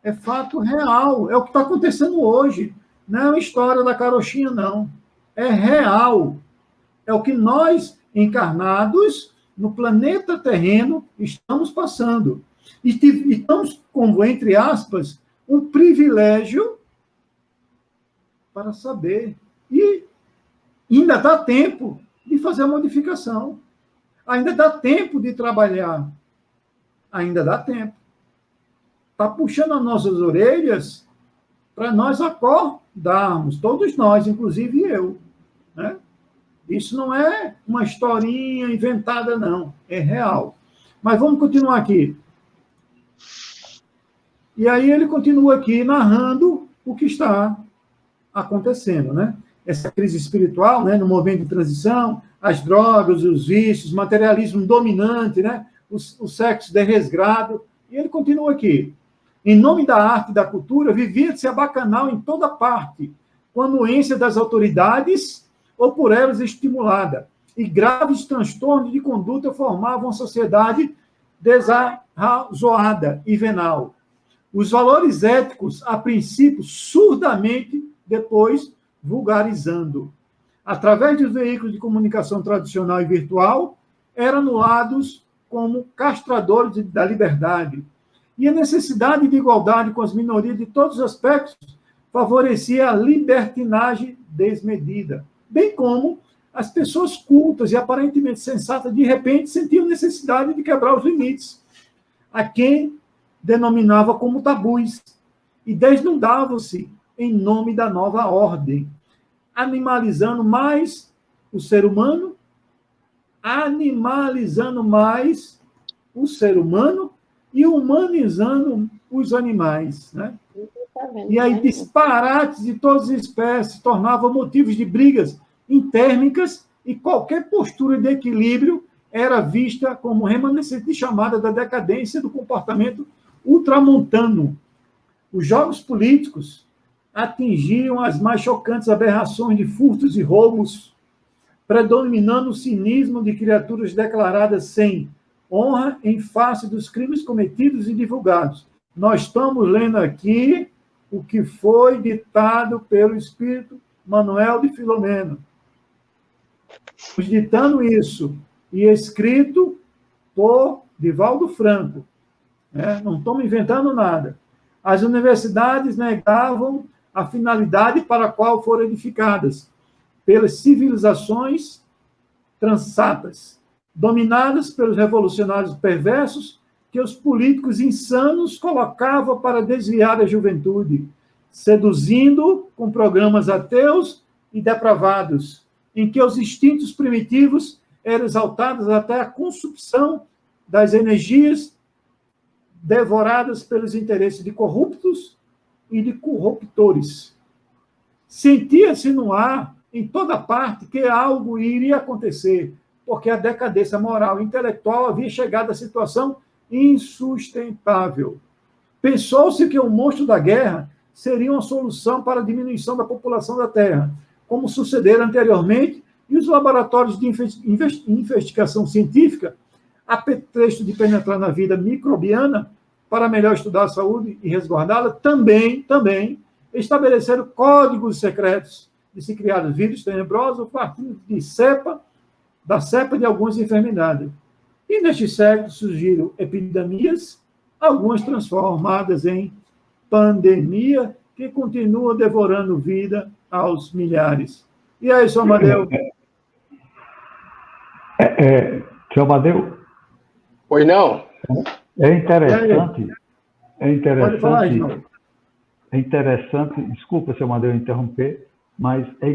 é fato real, é o que está acontecendo hoje. Não é uma história da carochinha, não. É real. É o que nós, encarnados, no planeta terreno, estamos passando. E estamos, como, entre aspas, um privilégio para saber. E ainda dá tempo de fazer a modificação. Ainda dá tempo de trabalhar. Ainda dá tempo. Está puxando as nossas orelhas para nós acordarmos, todos nós, inclusive eu. Né? Isso não é uma historinha inventada, não. É real. Mas vamos continuar aqui. E aí ele continua aqui narrando o que está acontecendo, né? Essa crise espiritual, né, no movimento de transição, as drogas, os vícios, o materialismo dominante, né, o sexo desregrado. E ele continua aqui. Em nome da arte e da cultura, vivia-se a bacanal em toda parte, com a anuência das autoridades ou por elas estimulada. E graves transtornos de conduta formavam a sociedade desarrazoada e venal. Os valores éticos, a princípio, surdamente, depois vulgarizando. Através dos veículos de comunicação tradicional e virtual, eram anulados como castradores da liberdade. E a necessidade de igualdade com as minorias de todos os aspectos favorecia a libertinagem desmedida, bem como as pessoas cultas e aparentemente sensatas, de repente, sentiam necessidade de quebrar os limites, a quem denominava como tabus, e desnudavam-se em nome da nova ordem, animalizando mais o ser humano, e humanizando os animais. Né? E aí disparates de todas as espécies tornavam motivos de brigas intérmicas e qualquer postura de equilíbrio era vista como remanescente chamada da decadência do comportamento ultramontano. Os jogos políticos atingiam as mais chocantes aberrações de furtos e roubos, predominando o cinismo de criaturas declaradas sem honra em face dos crimes cometidos e divulgados. Nós estamos lendo aqui o que foi ditado pelo Espírito Manuel de Filomeno. Ditando isso, e escrito por Divaldo Franco. Não estamos inventando nada. As universidades negavam a finalidade para a qual foram edificadas, pelas civilizações transatas, dominadas pelos revolucionários perversos que os políticos insanos colocavam para desviar a juventude, seduzindo com programas ateus e depravados, em que os instintos primitivos eram exaltados até a consumpção das energias devoradas pelos interesses de corruptos e de corruptores. Sentia-se no ar, em toda parte, que algo iria acontecer, porque a decadência moral e intelectual havia chegado à situação insustentável. Pensou-se que o monstro da guerra seria uma solução para a diminuição da população da Terra, como sucedera anteriormente, e os laboratórios de investigação científica, a pretexto de penetrar na vida microbiana, para melhor estudar a saúde e resguardá-la, também estabeleceram códigos secretos de se criar vírus tenebrosos partindo da cepa de algumas enfermidades. E neste século surgiram epidemias, algumas transformadas em pandemia, que continuam devorando vida aos milhares. E aí, seu Amadeu? Seu Amadeu? Pois não? É interessante. Pode falar, é interessante. Desculpa, seu Amadeu, interromper, mas é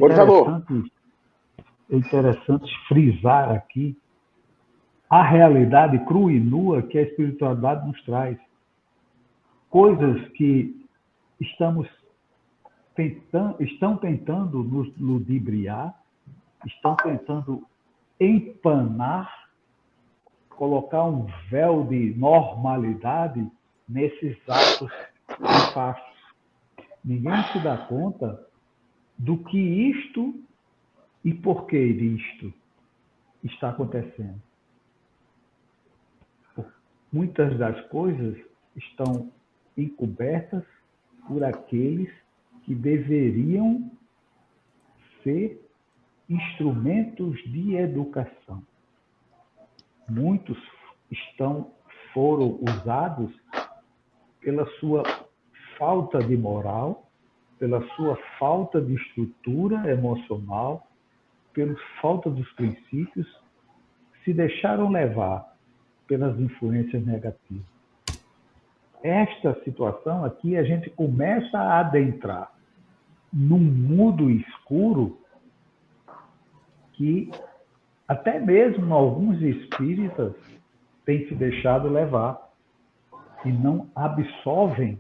interessante frisar aqui a realidade crua e nua que a espiritualidade nos traz. Coisas que estão tentando nos ludibriar, estão tentando empanar, colocar um véu de normalidade nesses atos nefastos. Ninguém se dá conta do que isto e por que isto está acontecendo. Muitas das coisas estão encobertas por aqueles que deveriam ser instrumentos de educação. Muitos foram usados pela sua falta de moral, pela sua falta de estrutura emocional, pela falta dos princípios, se deixaram levar pelas influências negativas. Esta situação aqui, a gente começa a adentrar num mundo escuro que até mesmo alguns espíritas têm se deixado levar e não absorvem,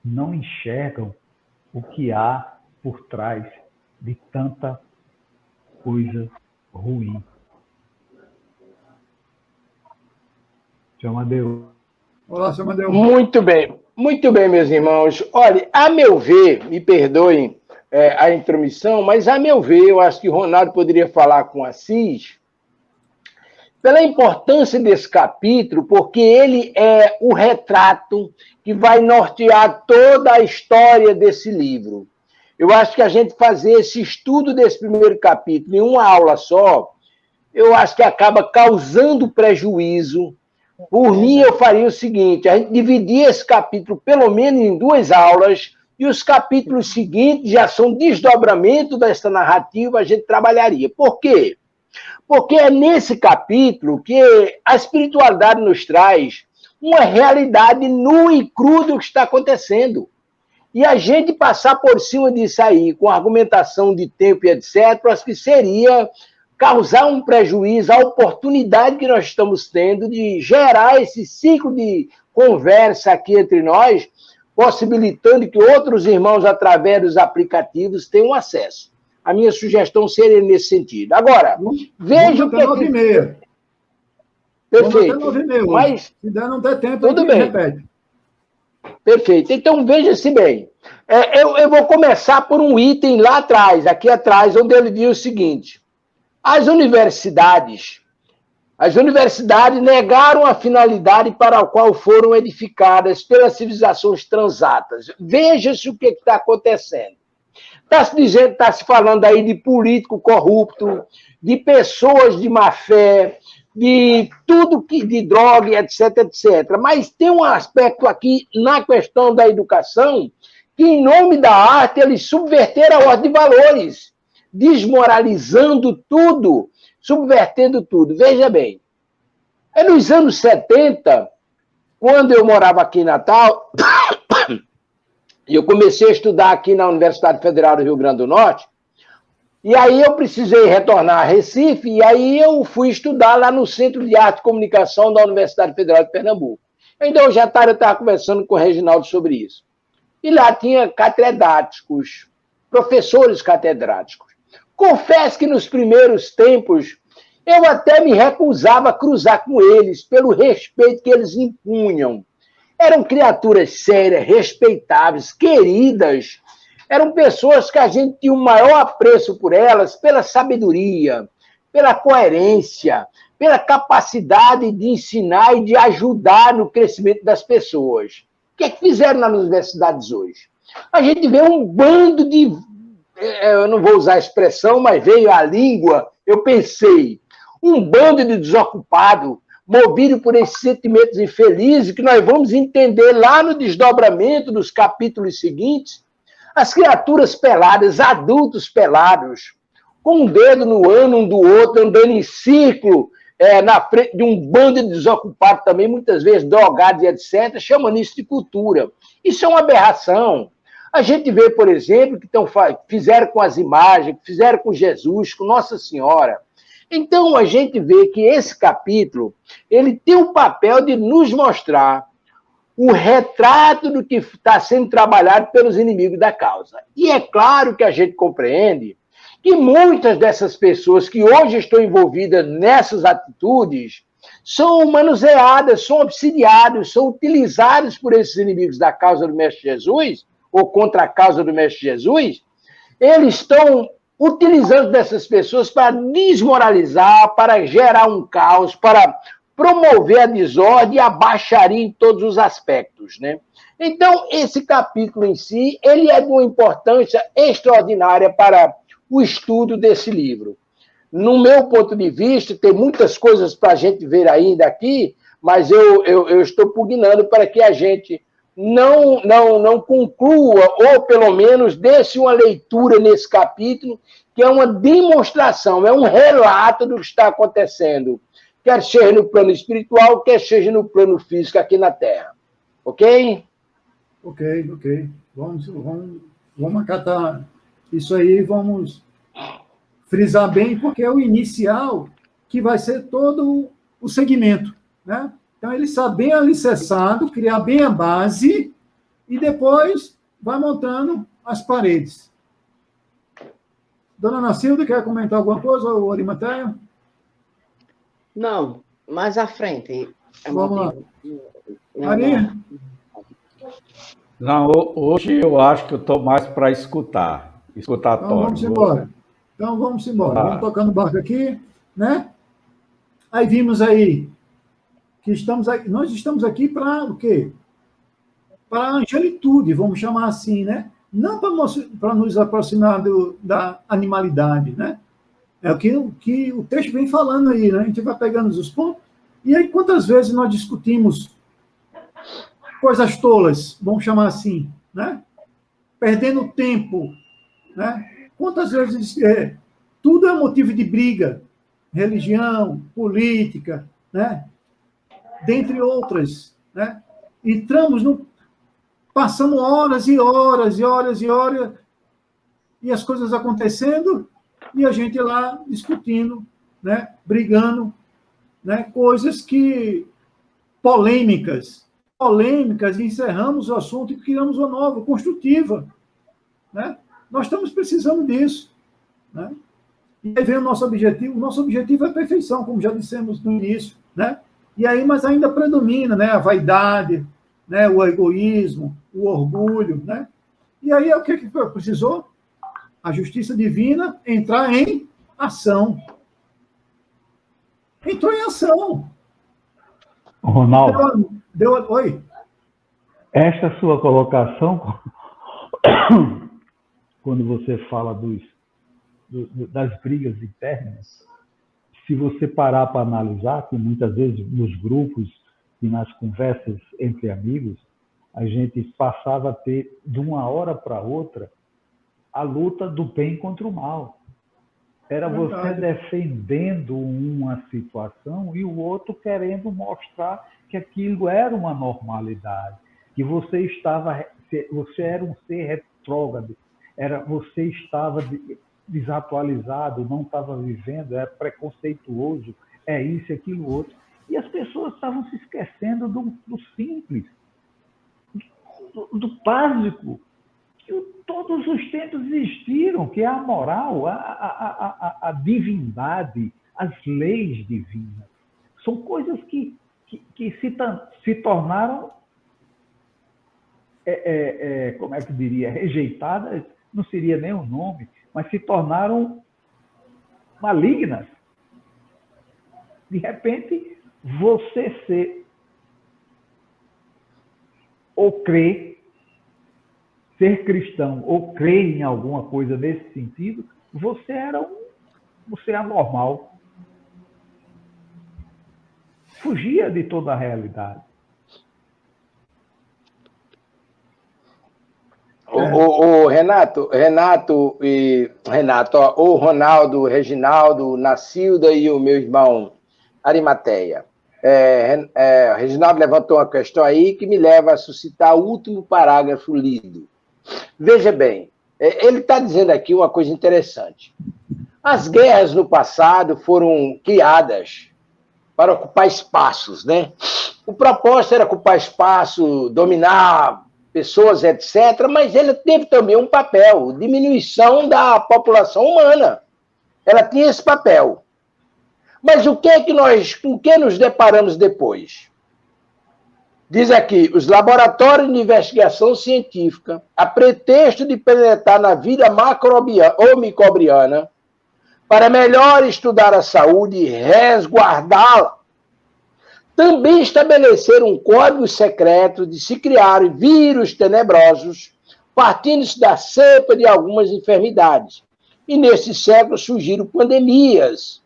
não enxergam o que há por trás de tanta coisa ruim. Seu Amadeu. Olá, seu Amadeu. Muito bem, meus irmãos. Olha, a meu ver, me perdoem a intromissão, mas a meu ver, eu acho que o Ronaldo poderia falar com Assis pela importância desse capítulo, porque ele é o retrato que vai nortear toda a história desse livro. Eu acho que a gente fazer esse estudo desse primeiro capítulo em uma aula só, eu acho que acaba causando prejuízo. Por mim, eu faria o seguinte, a gente dividia esse capítulo pelo menos em 2 aulas, e os capítulos seguintes já são desdobramento dessa narrativa, a gente trabalharia. Por quê? Porque é nesse capítulo que a espiritualidade nos traz uma realidade nua e crua do que está acontecendo. E a gente passar por cima disso aí, com argumentação de tempo e etc., acho que seria causar um prejuízo à oportunidade que nós estamos tendo de gerar esse ciclo de conversa aqui entre nós, possibilitando que outros irmãos, através dos aplicativos, tenham acesso. A minha sugestão seria nesse sentido. Agora, veja o que... 9h30. Perfeito. 9h30. Mas, se der não der tempo, tudo bem. Repete. Perfeito. Então, veja-se bem. Eu vou começar por um item lá atrás, aqui atrás, onde ele diz o seguinte: as universidades negaram a finalidade para a qual foram edificadas pelas civilizações transatas. Veja-se o que está acontecendo. Está se falando aí de político corrupto, de pessoas de má fé, de tudo de droga, etc, etc. Mas tem um aspecto aqui na questão da educação que, em nome da arte, eles subverteram a ordem de valores, desmoralizando tudo, subvertendo tudo. Veja bem, nos anos 70, quando eu morava aqui em Natal, e eu comecei a estudar aqui na Universidade Federal do Rio Grande do Norte, e aí eu precisei retornar a Recife, e aí eu fui estudar lá no Centro de Arte e Comunicação da Universidade Federal de Pernambuco. Então, hoje à tarde eu estava conversando com o Reginaldo sobre isso. E lá tinha catedráticos, professores catedráticos. Confesso que nos primeiros tempos eu até me recusava a cruzar com eles, pelo respeito que eles impunham. Eram criaturas sérias, respeitáveis, queridas. Eram pessoas que a gente tinha o maior apreço por elas, pela sabedoria, pela coerência, pela capacidade de ensinar e de ajudar no crescimento das pessoas. O que é que fizeram nas universidades hoje? A gente vê um bando de... Eu não vou usar a expressão, mas veio a língua, eu pensei. Um bando de desocupado, movido por esses sentimentos infelizes, que nós vamos entender lá no desdobramento dos capítulos seguintes, as criaturas peladas, adultos pelados, com um dedo no ano um do outro, andando em círculo, na frente de um bando de desocupados também, muitas vezes drogados e etc., chamando isso de cultura. Isso é uma aberração. A gente vê, por exemplo, que fizeram com as imagens, que fizeram com Jesus, com Nossa Senhora. Então, a gente vê que esse capítulo, ele tem o papel de nos mostrar o retrato do que está sendo trabalhado pelos inimigos da causa. E é claro que a gente compreende que muitas dessas pessoas que hoje estão envolvidas nessas atitudes são manuseadas, são obsidiadas, são utilizadas por esses inimigos da causa do Mestre Jesus, ou contra a causa do Mestre Jesus. Eles estão utilizando dessas pessoas para desmoralizar, para gerar um caos, para promover a desordem e a baixaria em todos os aspectos, né? Então, esse capítulo em si, ele é de uma importância extraordinária para o estudo desse livro. No meu ponto de vista, tem muitas coisas para a gente ver ainda aqui, mas eu estou pugnando para que a gente não conclua, ou pelo menos desse uma leitura nesse capítulo, que é uma demonstração, é um relato do que está acontecendo, quer seja no plano espiritual, quer seja no plano físico aqui na Terra. Ok? Ok. Vamos acatar isso aí, vamos frisar bem, porque é o inicial que vai ser todo o segmento, né? Então, ele está bem alicerçado, criar bem a base e depois vai montando as paredes. Dona Nacilda, quer comentar alguma coisa, ou Arimateia? Não, mais à frente. Vamos lá. Maria? Não, hoje eu acho que eu estou mais para escutar. Escutatório. Então, vamos embora. Vamos tocando o barco aqui, né? Aí vimos aí que nós estamos aqui para o quê? Para a angelitude, vamos chamar assim, né? Não para nos aproximar da animalidade, né? É o que o texto vem falando aí, né? A gente vai pegando os pontos. E aí, quantas vezes nós discutimos coisas tolas, vamos chamar assim, né? Perdendo tempo, né? Quantas vezes tudo é motivo de briga, religião, política, né? Dentre outras, né? Passamos horas e horas e as coisas acontecendo e a gente lá discutindo, né? Brigando, né? Coisas polêmicas, e encerramos o assunto e criamos uma nova, construtiva, né? Nós estamos precisando disso, né? E aí vem o nosso objetivo é a perfeição, como já dissemos no início, né? E aí, mas ainda predomina, né, a vaidade, né? O egoísmo, o orgulho, né? E aí, o que precisou? A justiça divina entrar em ação. Entrou em ação. Ronaldo, Oi? esta sua colocação, quando você fala das brigas internas, se você parar para analisar, que muitas vezes nos grupos e nas conversas entre amigos, a gente passava a ter, de uma hora para outra, a luta do bem contra o mal. Era você defendendo uma situação e o outro querendo mostrar que aquilo era uma normalidade, que você era um ser retrógrado, você estava desatualizado, não estava vivendo, era preconceituoso, é isso, aquilo, outro. E as pessoas estavam se esquecendo do simples, do básico, que todos os tempos existiram, que é a moral, a divindade, as leis divinas. São coisas que se tornaram, como é que eu diria, rejeitadas, não seria nem o nome, mas se tornaram malignas. De repente, você ser cristão ou crer em alguma coisa nesse sentido, você é anormal. Fugia de toda a realidade. O Renato, ó, o Ronaldo, o Reginaldo, Nacilda e o meu irmão Arimateia. Reginaldo levantou uma questão aí que me leva a suscitar o último parágrafo lido. Veja bem, ele está dizendo aqui uma coisa interessante. As guerras no passado foram criadas para ocupar espaços, né? O propósito era ocupar espaço, dominar pessoas, etc., mas ele teve também um papel, diminuição da população humana. Ela tinha esse papel. Mas com que nos deparamos depois? Diz aqui, os laboratórios de investigação científica, a pretexto de penetrar na vida macrobiana ou microbiana, para melhor estudar a saúde e resguardá-la, também estabeleceram um código secreto de se criarem vírus tenebrosos, partindo-se da cepa de algumas enfermidades. E nesse século surgiram pandemias,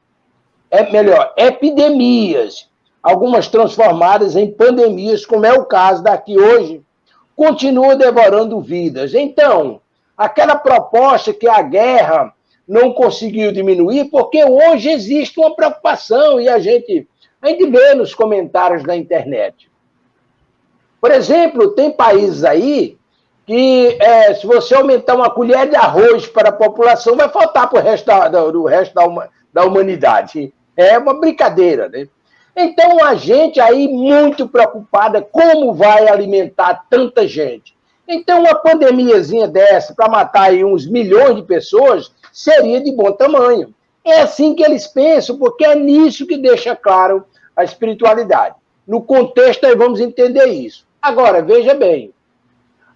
epidemias, algumas transformadas em pandemias, como é o caso daqui hoje, continua devorando vidas. Então, aquela proposta que a guerra não conseguiu diminuir, porque hoje existe uma preocupação, e a gente vê nos comentários da internet. Por exemplo, tem países aí que, se você aumentar uma colher de arroz para a população, vai faltar para o resto da humanidade. É uma brincadeira, né? Então, a gente aí muito preocupada como vai alimentar tanta gente. Então, uma pandemiazinha dessa, para matar aí uns milhões de pessoas, seria de bom tamanho. É assim que eles pensam, porque é nisso que deixa claro a espiritualidade. No contexto, aí vamos entender isso. Agora, veja bem,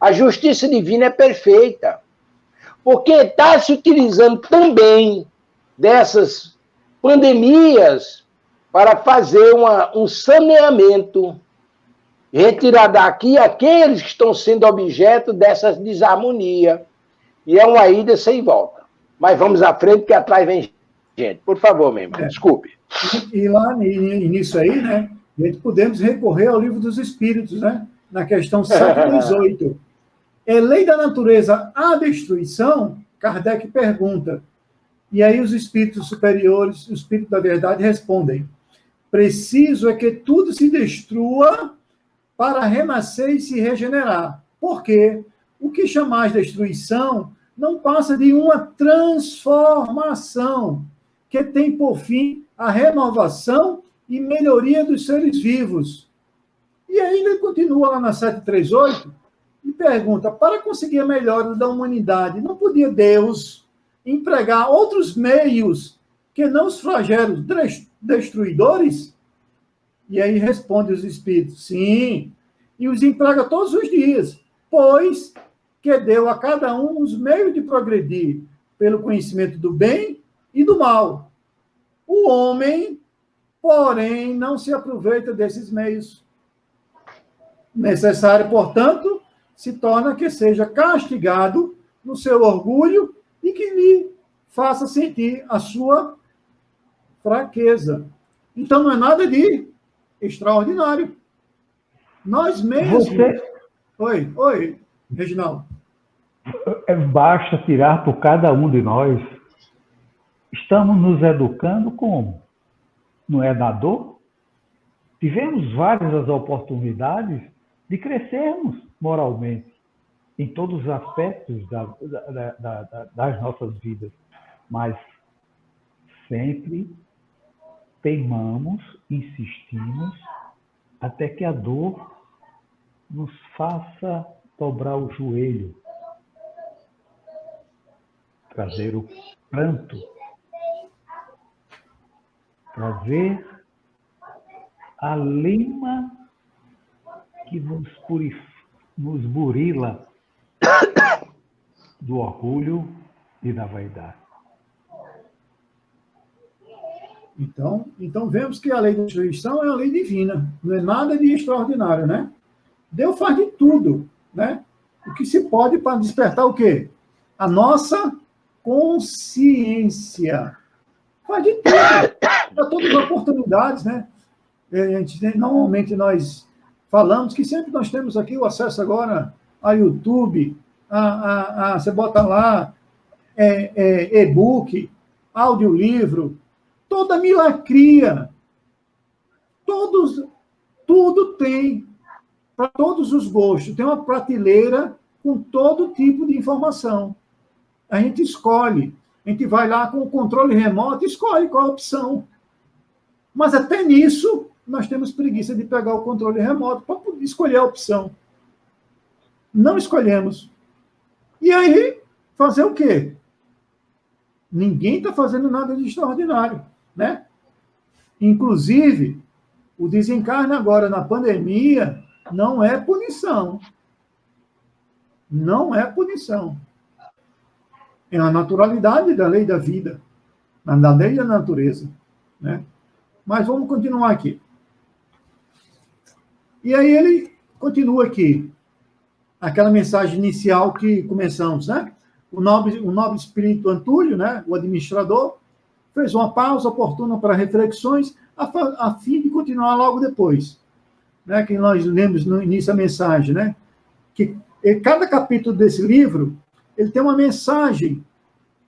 a justiça divina é perfeita, porque está se utilizando também dessas pandemias para fazer um saneamento, retirar daqui aqueles que estão sendo objeto dessa desarmonia. E é uma ida sem volta. Mas vamos à frente, que atrás vem gente. Por favor, meu irmão, desculpe. E lá nisso aí, né, a gente podemos recorrer ao Livro dos Espíritos, né? Na questão 128. É lei da natureza a destruição? Kardec pergunta. E aí os espíritos superiores, o espírito da verdade, respondem: preciso é que tudo se destrua para renascer e se regenerar. Por quê? O que chamais destruição não passa de uma transformação que tem por fim a renovação e melhoria dos seres vivos. E aí ele continua lá na 738 e pergunta: para conseguir a melhora da humanidade, não podia Deus empregar outros meios que não os flagelos destruidores? E aí responde os espíritos: sim, e os emprega todos os dias, pois que deu a cada um os meios de progredir pelo conhecimento do bem e do mal. O homem, porém, não se aproveita desses meios. Necessário, portanto, se torna que seja castigado no seu orgulho e que lhe faça sentir a sua fraqueza. Então, não é nada de extraordinário. Nós mesmos... Oi, Reginaldo. Basta tirar por cada um de nós. Estamos nos educando como? Não é na dor? Tivemos várias oportunidades de crescermos moralmente, em todos os aspectos das nossas vidas, mas sempre teimamos, insistimos, até que a dor nos faça dobrar o joelho, trazer o pranto, trazer a lima que nos burila do orgulho e da vaidade. Então vemos que a lei da destruição é a lei divina, não é nada de extraordinário, né? Deus faz de tudo, né? O que se pode para despertar o quê? A nossa consciência. Faz de tudo, para todas as oportunidades, né? Normalmente nós falamos que sempre nós temos aqui o acesso agora a YouTube, você bota lá e-book, audiolivro, toda milacria, tudo tem, para todos os gostos, tem uma prateleira com todo tipo de informação. A gente escolhe, a gente vai lá com o controle remoto e escolhe qual a opção. Mas até nisso, nós temos preguiça de pegar o controle remoto para escolher a opção. Não escolhemos. E aí, fazer o quê? Ninguém está fazendo nada de extraordinário, né? Inclusive, o desencarne agora na pandemia não é punição. Não é punição. É a naturalidade da lei da vida, da lei da natureza, né? Mas vamos continuar aqui. E aí ele continua aqui, aquela mensagem inicial que começamos, né? O nobre espírito Antúlio, né, o administrador, fez uma pausa oportuna para reflexões a fim de continuar logo depois, né? Que nós lemos no início da mensagem, né? Que cada capítulo desse livro ele tem uma mensagem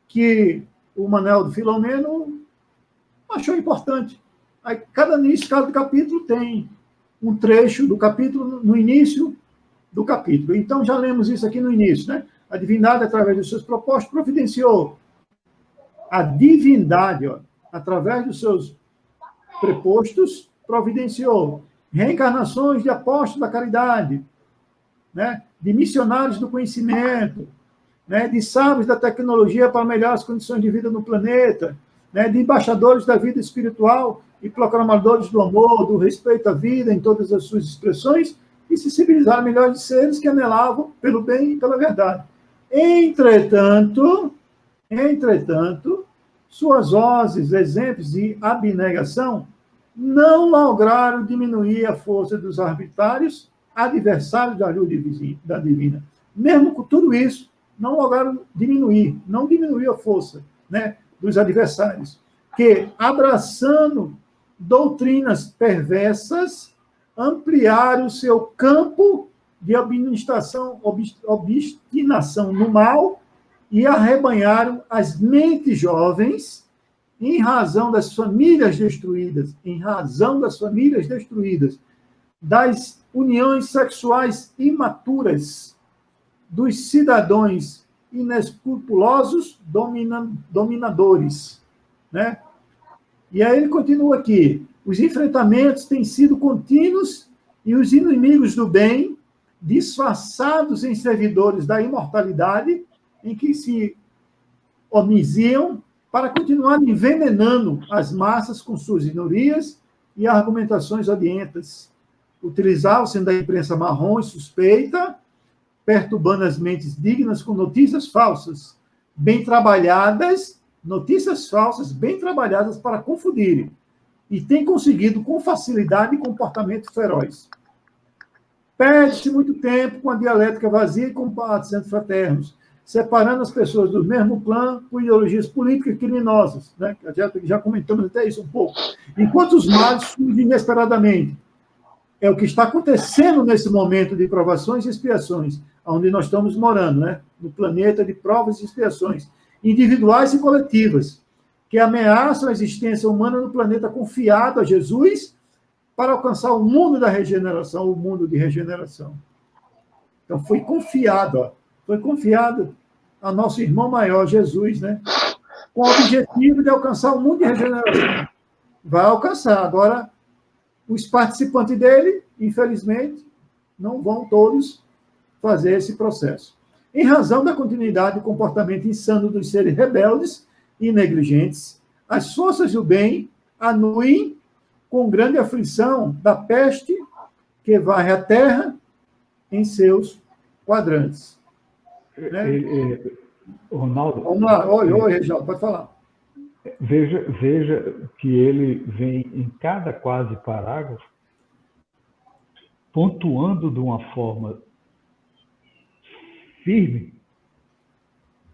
que o Manuel do Filomeno achou importante. Aí, cada capítulo tem um trecho do capítulo no início do capítulo. Então, já lemos isso aqui no início, né? A divindade, através dos seus propósitos, providenciou. A divindade, através dos seus prepostos, providenciou reencarnações de apóstolos da caridade, né? De missionários do conhecimento, né? De sábios da tecnologia para melhorar as condições de vida no planeta, né? De embaixadores da vida espiritual e proclamadores do amor, do respeito à vida em todas as suas expressões, e se civilizaram melhores seres que anelavam pelo bem e pela verdade. Entretanto, suas vozes, exemplos de abnegação não lograram diminuir a força dos arbitrários adversários da luz da divina. Mesmo com tudo isso, não lograram diminuir, não diminuiu a força, né, dos adversários, que, abraçando doutrinas perversas, ampliaram o seu campo de obstinação no mal e arrebanharam as mentes jovens em razão das famílias destruídas, das uniões sexuais imaturas, dos cidadãos inescrupulosos dominadores, né? E aí ele continua aqui. Os enfrentamentos têm sido contínuos e os inimigos do bem, disfarçados em servidores da imortalidade, em que se omisiam para continuar envenenando as massas com suas ignorias e argumentações odientas. Utilizavam-se da imprensa marrom e suspeita, perturbando as mentes dignas com notícias falsas, bem trabalhadas, notícias falsas bem trabalhadas para confundirem, e tem conseguido com facilidade comportamento feroz. Perde-se muito tempo com a dialética vazia e combates antifraternos, separando as pessoas do mesmo clã por ideologias políticas criminosas. Né? Já comentamos até isso um pouco. Enquanto os males surgem inesperadamente. É o que está acontecendo nesse momento de provações e expiações, onde nós estamos morando, né? No planeta de provas e expiações, individuais e coletivas, que ameaçam a existência humana no planeta confiado a Jesus para alcançar o mundo da regeneração, o mundo de regeneração. Então, foi confiado a nosso irmão maior, Jesus, né? Com o objetivo de alcançar o mundo de regeneração. Vai alcançar. Agora, os participantes dele, infelizmente, não vão todos fazer esse processo. Em razão da continuidade do comportamento insano dos seres rebeldes e negligentes, as forças do bem anuem com grande aflição da peste que varre a terra em seus quadrantes. Né? Ronaldo... Vamos lá. Oi, Reginaldo, pode falar. Veja que ele vem em cada quase parágrafo pontuando de uma forma firme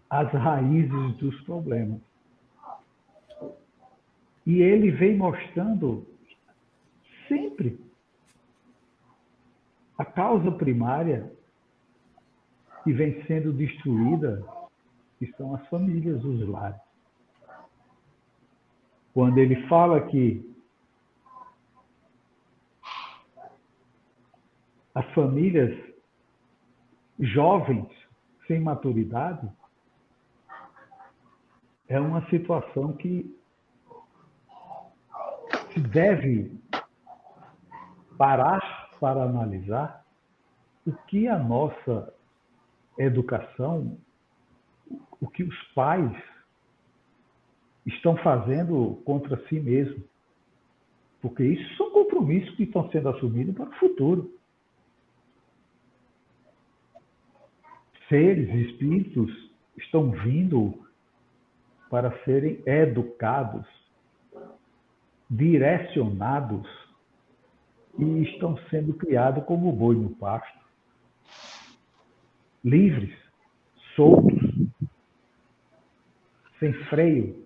as raízes dos problemas. E ele vem mostrando sempre a causa primária que vem sendo destruída, que são as famílias, os lares. Quando ele fala que as famílias jovens, sem maturidade, é uma situação que se deve parar para analisar o que a nossa educação, o que os pais estão fazendo contra si mesmos. Porque isso são compromissos que estão sendo assumidos para o futuro. Seres, espíritos, estão vindo para serem educados, direcionados, e estão sendo criados como boi no pasto. Livres, soltos, sem freio,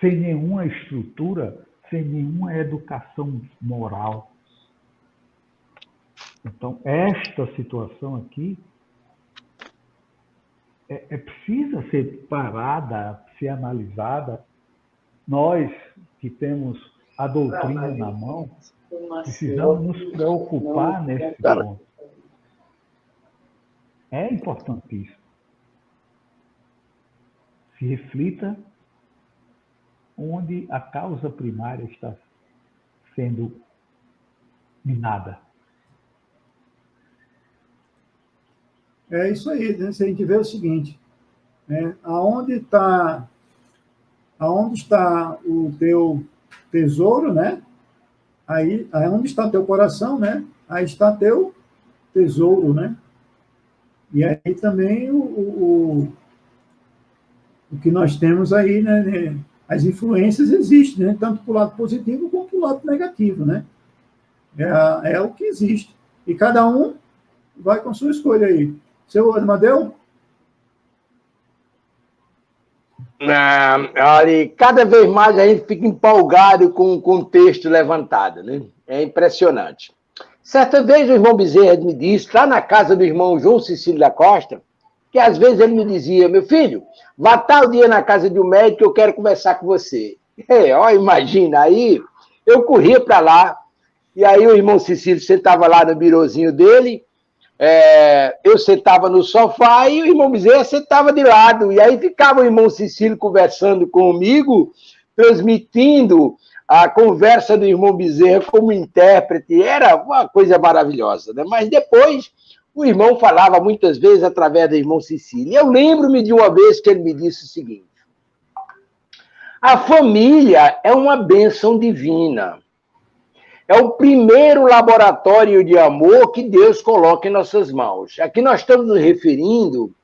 sem nenhuma estrutura, sem nenhuma educação moral. Então, esta situação aqui precisa ser parada, ser analisada. Nós que temos a doutrina na mão, precisamos nos preocupar nesse ponto. É importantíssimo. Se reflita onde a causa primária está sendo minada. É isso aí, né? Se a gente vê o seguinte, né? Aonde está o teu tesouro, né? Aí onde está teu coração, né? Aí está teu tesouro, né? E aí também o que nós temos aí, né? As influências existem, né? Tanto para o lado positivo quanto para o lado negativo, né? É o que existe. E cada um vai com sua escolha aí. Seu Amadeu? Olha, cada vez mais a gente fica empolgado com o texto levantado, né? É impressionante. Certa vez o irmão Bezerra me disse, lá na casa do irmão João Cecílio da Costa, que às vezes ele me dizia, meu filho, vá tal dia na casa de um médico que eu quero conversar com você. Imagina, aí eu corria para lá, e aí o irmão Cecílio sentava lá no birozinho dele, eu sentava no sofá e o irmão Bezerra sentava de lado. E aí ficava o irmão Cecílio conversando comigo, transmitindo a conversa do irmão Bezerra como intérprete. Era uma coisa maravilhosa, né? Mas depois o irmão falava muitas vezes através do irmão Cecílio. Eu lembro-me de uma vez que ele me disse o seguinte: a família é uma bênção divina. é o primeiro laboratório de amor que Deus coloca em nossas mãos. Aqui nós estamos nos referindo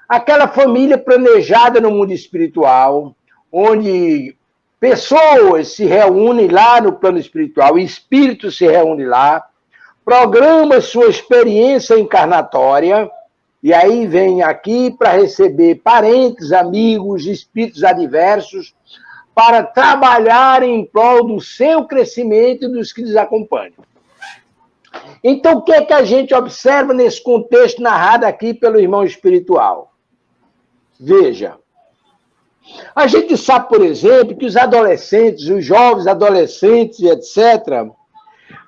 àquela família planejada no mundo espiritual, onde pessoas se reúnem lá no plano espiritual, espíritos se reúnem lá, programa sua experiência encarnatória, e aí vem aqui para receber parentes, amigos, espíritos adversos, para trabalhar em prol do seu crescimento e dos que lhes acompanham. Então, o que é que a gente observa nesse contexto narrado aqui pelo irmão espiritual? Veja, a gente sabe, por exemplo, que os adolescentes, os jovens adolescentes, etc.,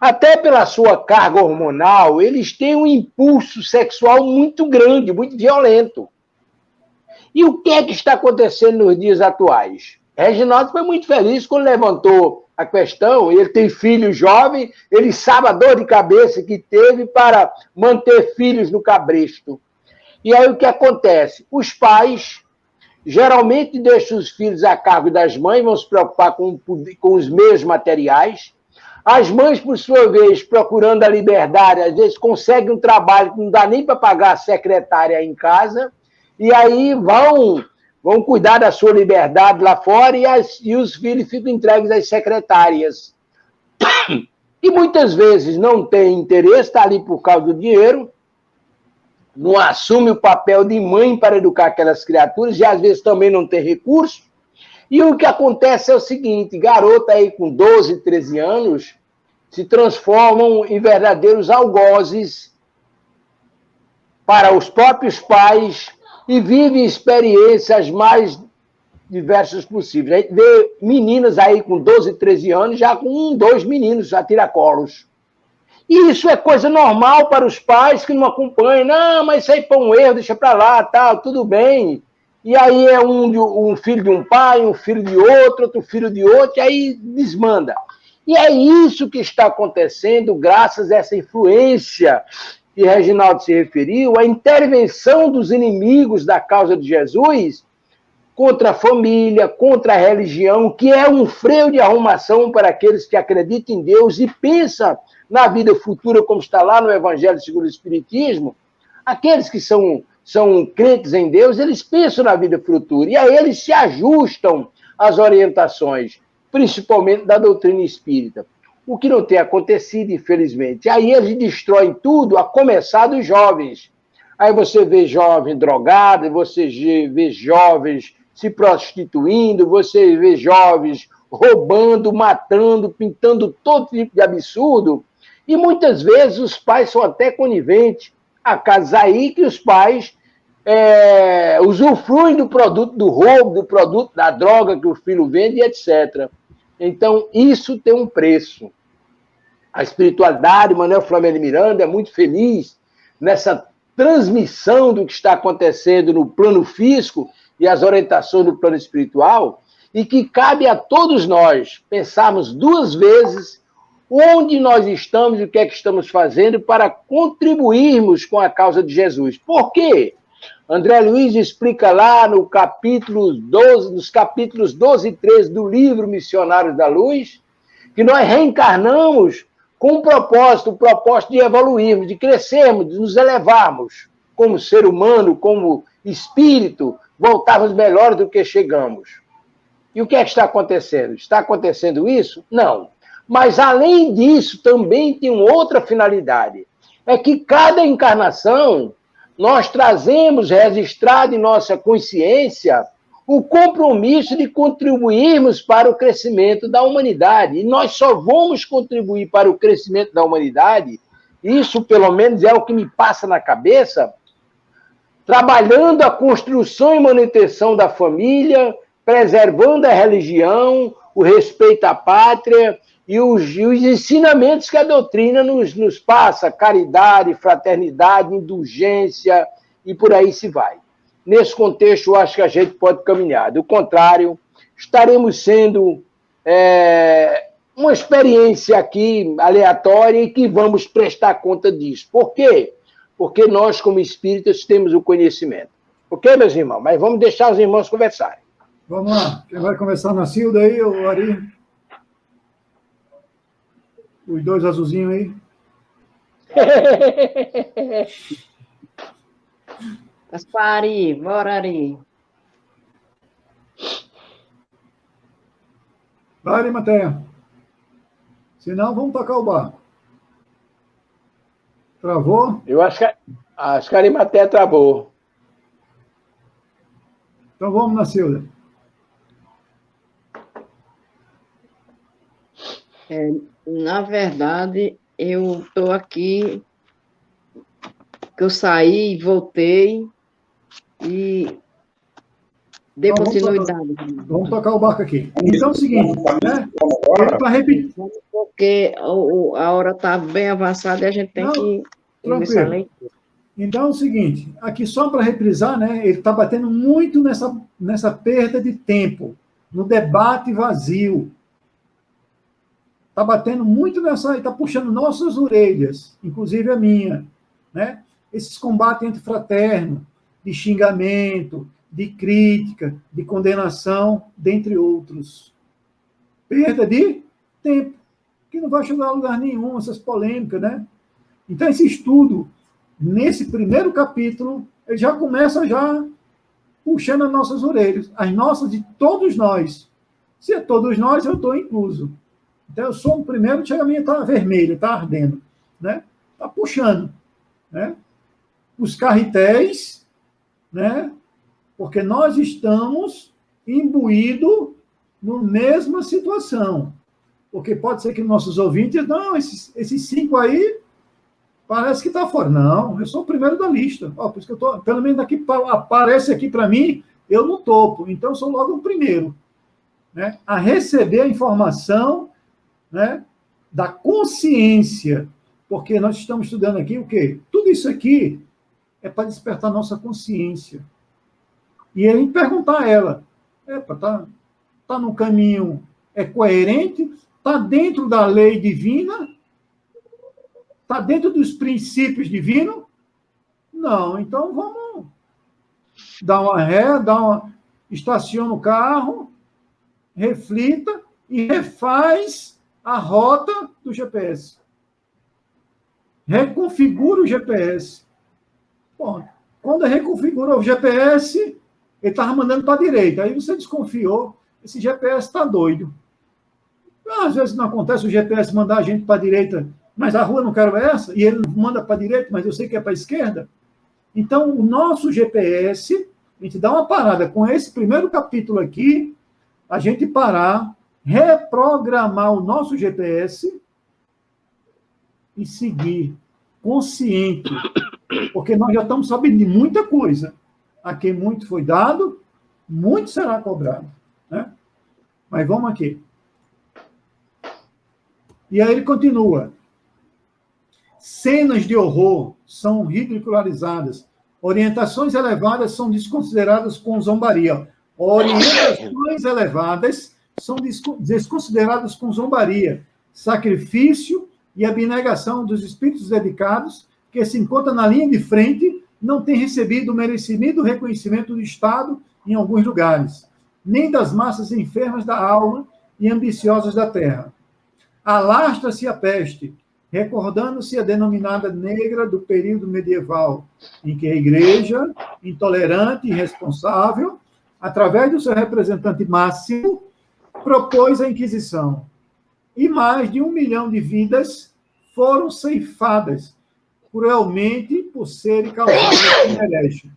até pela sua carga hormonal, eles têm um impulso sexual muito grande, muito violento. E o que é que está acontecendo nos dias atuais? Reginaldo foi muito feliz quando levantou a questão, ele tem filho jovem, ele sabe a dor de cabeça que teve para manter filhos no cabresto. E aí o que acontece? Os pais geralmente deixam os filhos a cargo das mães, vão se preocupar com os meios materiais. As mães, por sua vez, procurando a liberdade, às vezes conseguem um trabalho que não dá nem para pagar a secretária em casa, e aí vão cuidar da sua liberdade lá fora, e os filhos ficam entregues às secretárias. E muitas vezes não tem interesse, está ali por causa do dinheiro, não assume o papel de mãe para educar aquelas criaturas, e às vezes também não tem recurso. E o que acontece é o seguinte, garota aí com 12, 13 anos se transformam em verdadeiros algozes para os próprios pais e vivem experiências mais diversas possíveis. A gente vê meninas aí com 12, 13 anos já com 2 meninos a tiracolos. E isso é coisa normal para os pais que não acompanham. Não, mas isso aí foi um erro, deixa para lá, tal, tudo bem. E aí é um filho de um pai, um filho de outro filho de outro, e aí desmanda. E é isso que está acontecendo graças a essa influência que Reginaldo se referiu, a intervenção dos inimigos da causa de Jesus contra a família, contra a religião, que é um freio de arrumação para aqueles que acreditam em Deus e pensam na vida futura, como está lá no Evangelho segundo o Espiritismo. Aqueles que são crentes em Deus, eles pensam na vida futura, e aí eles se ajustam às orientações, principalmente da doutrina espírita. O que não tem acontecido, infelizmente. Aí eles destroem tudo, a começar dos jovens. Aí você vê jovem drogado, você vê jovens se prostituindo, você vê jovens roubando, matando, pintando todo tipo de absurdo, e muitas vezes os pais são até coniventes. Há casos aí que os pais usufruem do produto do roubo, do produto da droga que o filho vende, etc. Então, isso tem um preço. A espiritualidade, Manuel Flamengo Miranda é muito feliz nessa transmissão do que está acontecendo no plano físico e as orientações do plano espiritual, e que cabe a todos nós pensarmos 2 vezes onde nós estamos e o que é que estamos fazendo para contribuirmos com a causa de Jesus. Por quê? André Luiz explica lá no capítulo 12, nos capítulos 12 e 13 do livro Missionários da Luz, que nós reencarnamos com o propósito de evoluirmos, de crescermos, de nos elevarmos como ser humano, como espírito, voltarmos melhores do que chegamos. E o que é que está acontecendo? Está acontecendo isso? Não. Mas, além disso, também tem outra finalidade. É que cada encarnação, nós trazemos registrado em nossa consciência o compromisso de contribuirmos para o crescimento da humanidade. E nós só vamos contribuir para o crescimento da humanidade, isso pelo menos é o que me passa na cabeça, trabalhando a construção e manutenção da família, preservando a religião, o respeito à pátria e os ensinamentos que a doutrina nos passa, caridade, fraternidade, indulgência, e por aí se vai. Nesse contexto, eu acho que a gente pode caminhar. Do contrário, estaremos sendo uma experiência aqui aleatória e que vamos prestar conta disso. Por quê? Porque nós, como espíritas, temos o conhecimento. Ok, meus irmãos? Mas vamos deixar os irmãos conversarem. Vamos lá. Quem vai começar na Cilda aí, o Ari? Os dois azulzinhos aí. Gaspari, bora Ari. Vai, Arimateia. Senão, vamos tocar o barco. Travou? Eu acho que a Arimateia travou. Então vamos na Silvia. Na verdade, eu estou aqui, que eu saí, voltei e dei Então, continuidade. Vamos tocar o barco aqui. Então é o seguinte, né? Para repetir. Porque a hora está bem avançada e a gente tem Não, que começar a tranquilo. leitura. Então é o seguinte, aqui só para reprisar, né? Ele está batendo muito nessa perda de tempo, no debate vazio. Está batendo muito nessa, está puxando nossas orelhas, inclusive a minha, né? Esses combates entre fraternos, de xingamento, de crítica, de condenação, dentre outros. Perda de tempo, que não vai chegar a lugar nenhum, essas polêmicas, né? Então, esse estudo, nesse primeiro capítulo, ele já começa puxando as nossas orelhas, as nossas de todos nós. Se é todos nós, eu estou incluso. Então, eu sou o primeiro, chega a minha, está vermelha, está ardendo, né? Está puxando, né? Os carretéis, né? Porque nós estamos imbuídos na mesma situação. Porque pode ser que nossos ouvintes, não, esses 5 aí, parece que está fora. Não, eu sou o primeiro da lista. Por isso que eu estou, pelo menos aqui, aparece aqui para mim, eu no topo. Então, eu sou logo o primeiro, né? A receber a informação, né, da consciência, porque nós estamos estudando aqui o quê? Tudo isso aqui é para despertar nossa consciência. E a gente perguntar a ela, tá no caminho, é coerente, está dentro da lei divina, está dentro dos princípios divinos? Não, então vamos dar uma ré, estaciona o carro, reflita e refaz a rota do GPS. Reconfigura o GPS. Bom, quando reconfigura o GPS, ele estava mandando para a direita. Aí você desconfiou, esse GPS está doido. Às vezes não acontece o GPS mandar a gente para a direita, mas a rua não quero essa, e ele manda para a direita, mas eu sei que é para a esquerda. Então, o nosso GPS, a gente dá uma parada com esse primeiro capítulo aqui, a gente parar, reprogramar o nosso GPS e seguir consciente, porque nós já estamos sabendo de muita coisa. A quem muito foi dado, muito será cobrado, né? Mas vamos aqui. E aí ele continua. Cenas de horror são ridicularizadas. Orientações elevadas são desconsideradas com zombaria. Orientações elevadas são desconsideradas com zombaria. Sacrifício e abnegação dos espíritos dedicados que se encontram na linha de frente não têm recebido o merecido reconhecimento do Estado em alguns lugares, nem das massas enfermas da alma e ambiciosas da terra. Alastra-se a peste, recordando-se a denominada negra do período medieval, em que a Igreja, intolerante e irresponsável, através do seu representante máximo, propôs a Inquisição. E mais de 1 milhão de vidas foram ceifadas, cruelmente por serem causadas por herege.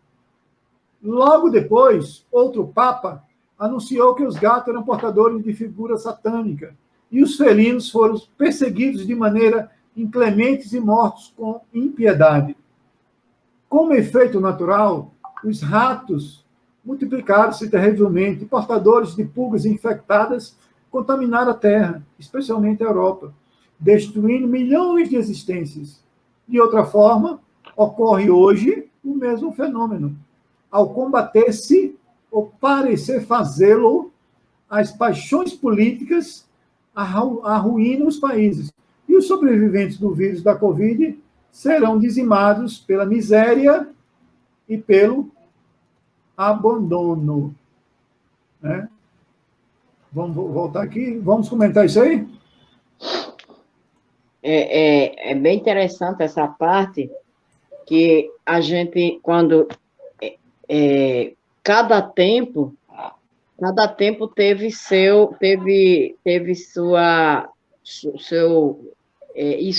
Logo depois, outro Papa anunciou que os gatos eram portadores de figura satânica e os felinos foram perseguidos de maneira inclementes e mortos com impiedade. Como efeito natural, os ratos multiplicaram-se terrivelmente, portadores de pulgas infectadas contaminaram a Terra, especialmente a Europa, destruindo milhões de existências. De outra forma, ocorre hoje o mesmo fenômeno. Ao combater-se, ou parecer fazê-lo, as paixões políticas arruinam os países. E os sobreviventes do vírus da Covid serão dizimados pela miséria e pelo abandono. Né? Vamos voltar aqui. Vamos comentar isso aí? é bem interessante essa parte que a gente, quando cada tempo teve isso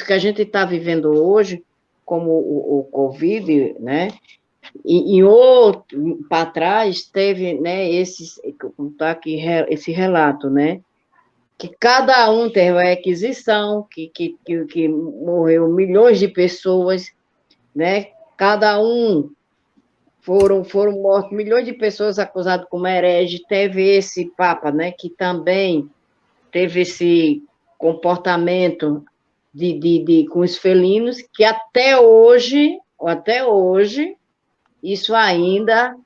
que a gente está vivendo hoje, como o Covid, né? E outro para trás teve, né, tá aqui esse relato, né? Que cada um teve uma aquisição, que morreu milhões de pessoas, né? Cada um foram mortos milhões de pessoas acusadas como herege. Teve esse Papa, né, que também teve esse comportamento com os felinos, que até hoje, isso ainda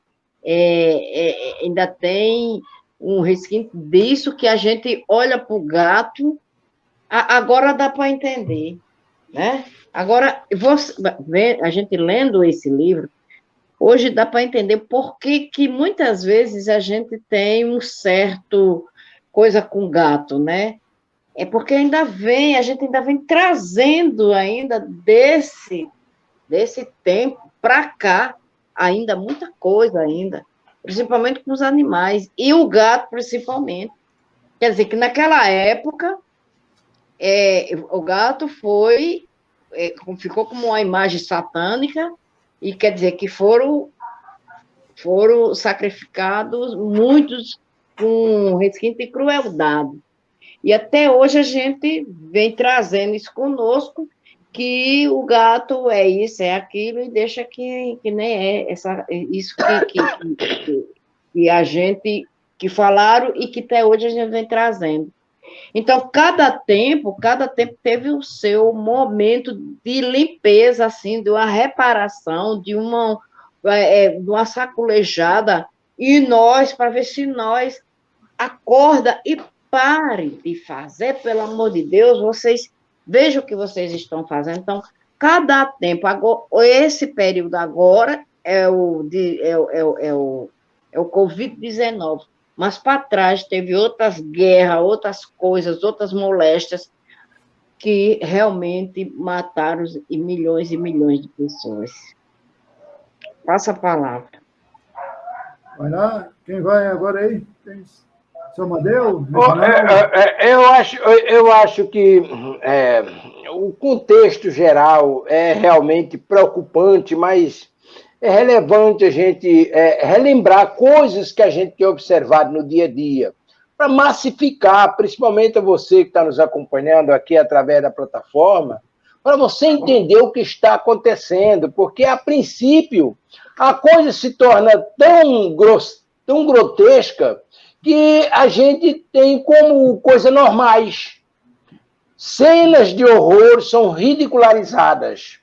tem um resquício disso, que a gente olha para o gato, agora dá para entender, né? Agora, a gente lendo esse livro, hoje dá para entender por que muitas vezes a gente tem um certo coisa com gato, né? É porque a gente ainda vem trazendo ainda desse tempo para cá, ainda muita coisa ainda, principalmente com os animais, e o gato principalmente. Quer dizer, que naquela época, o gato ficou como uma imagem satânica, e quer dizer que foram sacrificados muitos com resquício e crueldade. E até hoje a gente vem trazendo isso conosco, que o gato é isso, é aquilo, e deixa que nem é isso que a gente, que falaram e que até hoje a gente vem trazendo. Então, cada tempo teve o seu momento de limpeza, assim, de uma reparação, de uma saculejada, e nós, para ver se nós acorda e pare de fazer, pelo amor de Deus, vocês vejam o que vocês estão fazendo. Então, cada tempo, agora, esse período agora é o Covid-19, mas para trás teve outras guerras, outras coisas, outras moléstias que realmente mataram milhões e milhões de pessoas. Passa a palavra. Vai lá, quem vai agora aí? Seu Amadeu? Eu acho que o contexto geral é realmente preocupante, mas é relevante a gente relembrar coisas que a gente tem observado no dia a dia, para massificar, principalmente a você que está nos acompanhando aqui através da plataforma, para você entender o que está acontecendo, porque, a princípio, a coisa se torna tão grotesca que a gente tem como coisas normais. Cenas de horror são ridicularizadas.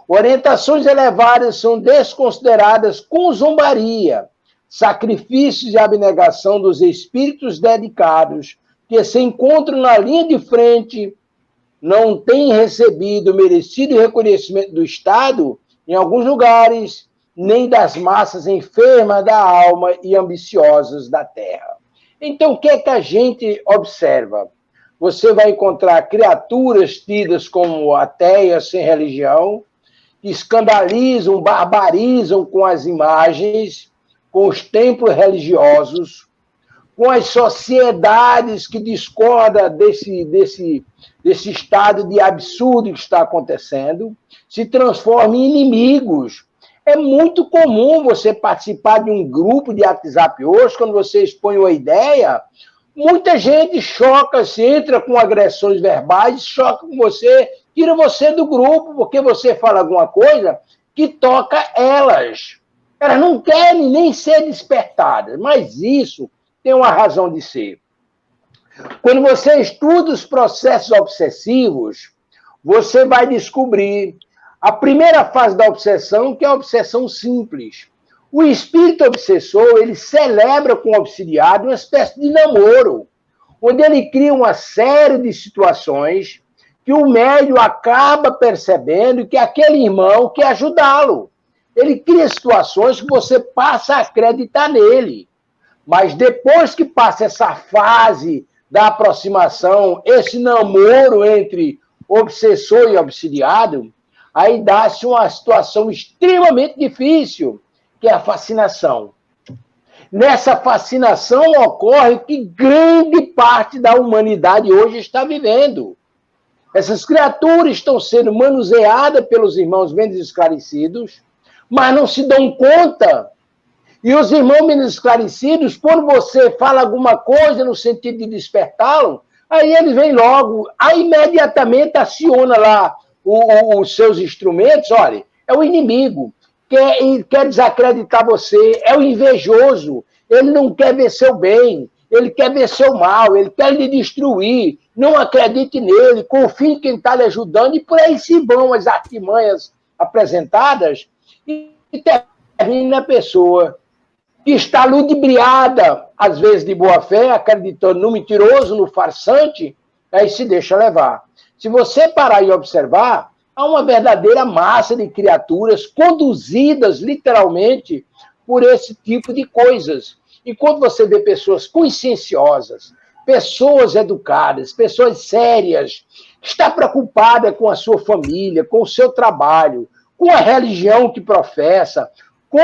Orientações elevadas são desconsideradas com zombaria. Sacrifícios e abnegação dos espíritos dedicados que se encontram na linha de frente não têm recebido o merecido reconhecimento do Estado, em alguns lugares, nem das massas enfermas da alma e ambiciosas da terra. Então, o que é que a gente observa? Você vai encontrar criaturas tidas como ateias sem religião, que escandalizam, barbarizam com as imagens, com os templos religiosos, com as sociedades que discordam desse estado de absurdo que está acontecendo, se transformam em inimigos. É muito comum você participar de um grupo de WhatsApp hoje, quando você expõe uma ideia, muita gente choca-se, entra com agressões verbais, choca com você, tira você do grupo, porque você fala alguma coisa que toca elas. Elas não querem nem ser despertadas, mas isso tem uma razão de ser. Quando você estuda os processos obsessivos, você vai descobrir a primeira fase da obsessão, que é a obsessão simples. O espírito obsessor, ele celebra com o obsidiado uma espécie de namoro, onde ele cria uma série de situações que o médium acaba percebendo que aquele irmão quer ajudá-lo. Ele cria situações que você passa a acreditar nele. Mas depois que passa essa fase da aproximação, esse namoro entre obsessor e obsidiado, aí dá-se uma situação extremamente difícil, que é a fascinação. Nessa fascinação ocorre que grande parte da humanidade hoje está vivendo. Essas criaturas estão sendo manuseadas pelos irmãos menos esclarecidos, mas não se dão conta. E os irmãos menos esclarecidos, quando você fala alguma coisa no sentido de despertá-lo, aí eles vêm logo, aí imediatamente aciona lá os seus instrumentos. Olha, é o inimigo, quer desacreditar você, é o invejoso, ele não quer ver seu bem, ele quer ver seu mal, ele quer lhe destruir, não acredite nele, confie em quem está lhe ajudando, e por aí se vão as artimanhas apresentadas, e termina a pessoa que está ludibriada, às vezes de boa fé, acreditando no mentiroso, no farsante, aí se deixa levar. Se você parar e observar, há uma verdadeira massa de criaturas conduzidas, literalmente, por esse tipo de coisas. E quando você vê pessoas conscienciosas, pessoas educadas, pessoas sérias, que está preocupada com a sua família, com o seu trabalho, com a religião que professa, com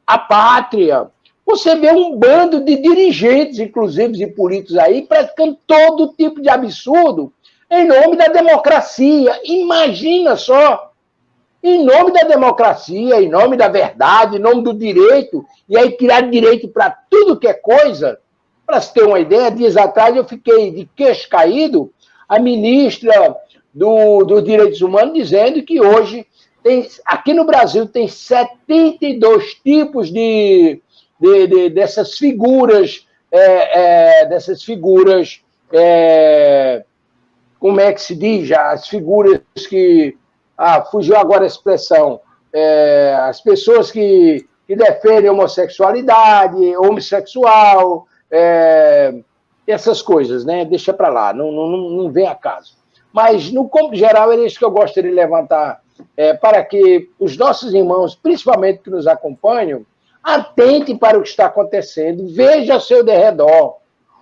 a pátria, você vê um bando de dirigentes, inclusive, e políticos aí, praticando todo tipo de absurdo em nome da democracia. Imagina só! Em nome da democracia, em nome da verdade, em nome do direito, e aí criar direito para tudo que é coisa. Para se ter uma ideia, dias atrás eu fiquei de queixo caído, a ministra dos Direitos Humanos dizendo que hoje, aqui no Brasil, tem 72 tipos dessas figuras, como é que se diz? As figuras que... fugiu agora a expressão. As pessoas que defendem homossexualidade, homossexual, essas coisas, né? Deixa para lá, não vem a caso. Mas, no campo geral, é isso que eu gostaria de levantar, para que os nossos irmãos, principalmente que nos acompanham, atentem para o que está acontecendo, veja ao seu derredor,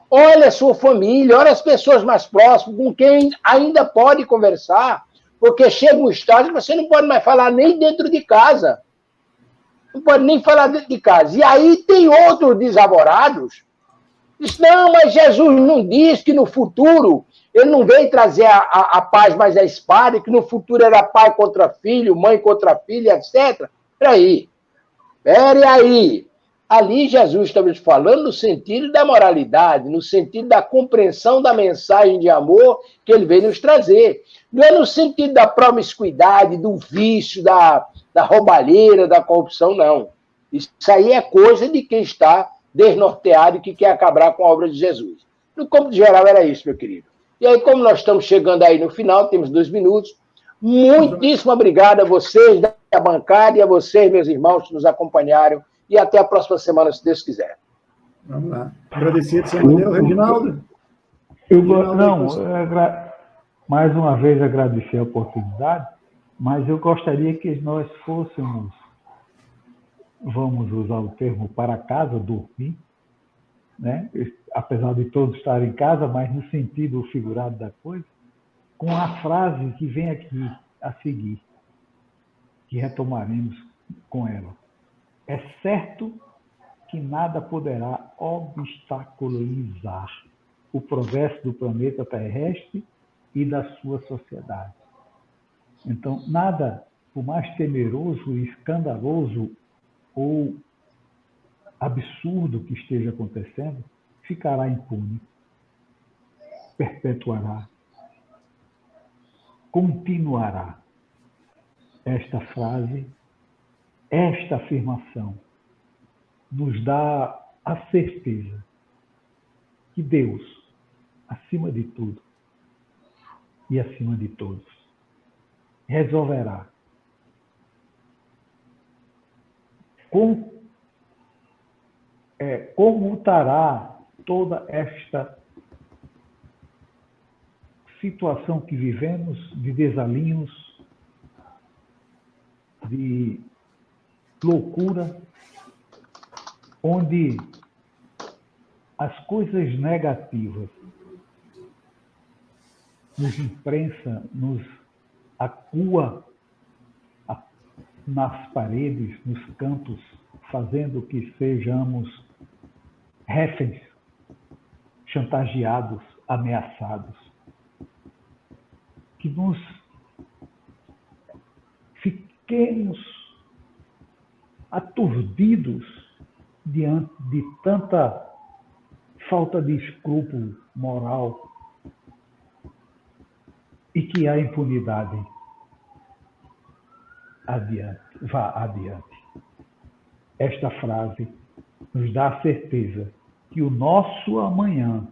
olha a sua família, olha as pessoas mais próximas, com quem ainda pode conversar, porque chega um estágio que você não pode mais falar nem dentro de casa. Não pode nem falar dentro de casa. E aí tem outros desavorados. Diz, não, mas Jesus não diz que no futuro ele não veio trazer a paz, mas a espada, e que no futuro era pai contra filho, mãe contra filha, etc. Espere aí. Ali Jesus estava falando no sentido da moralidade, no sentido da compreensão da mensagem de amor que ele veio nos trazer. Não é no sentido da promiscuidade, do vício, da roubalheira, da corrupção, não. Isso aí é coisa de quem está desnorteado e que quer acabar com a obra de Jesus. No campo geral era isso, meu querido. E aí, como nós estamos chegando aí no final, temos 2 minutos, muitíssimo obrigado a vocês da bancada e a vocês, meus irmãos, que nos acompanharam. E até a próxima semana, se Deus quiser. Vamos lá. Agradecer, senhor Reginaldo. Mais uma vez agradecer a oportunidade, mas eu gostaria que nós fôssemos, vamos usar o termo, para casa dormir, né? Apesar de todos estarem em casa, mas no sentido figurado da coisa, com a frase que vem aqui a seguir, que retomaremos com ela. É certo que nada poderá obstaculizar o progresso do planeta terrestre e da sua sociedade. Então, nada, por mais temeroso, escandaloso ou absurdo que esteja acontecendo, ficará impune, perpetuará, continuará. Esta frase, esta afirmação, nos dá a certeza que Deus, acima de tudo e acima de todos, resolverá comutará toda esta situação que vivemos de desalinhos, de loucura, onde as coisas negativas nos imprensa, nos acua nas paredes, nos cantos, fazendo que sejamos reféns, chantageados, ameaçados. Que nos fiquemos aturdidos diante de tanta falta de escrúpulo moral e que a impunidade vá adiante. Esta frase nos dá a certeza que o nosso amanhã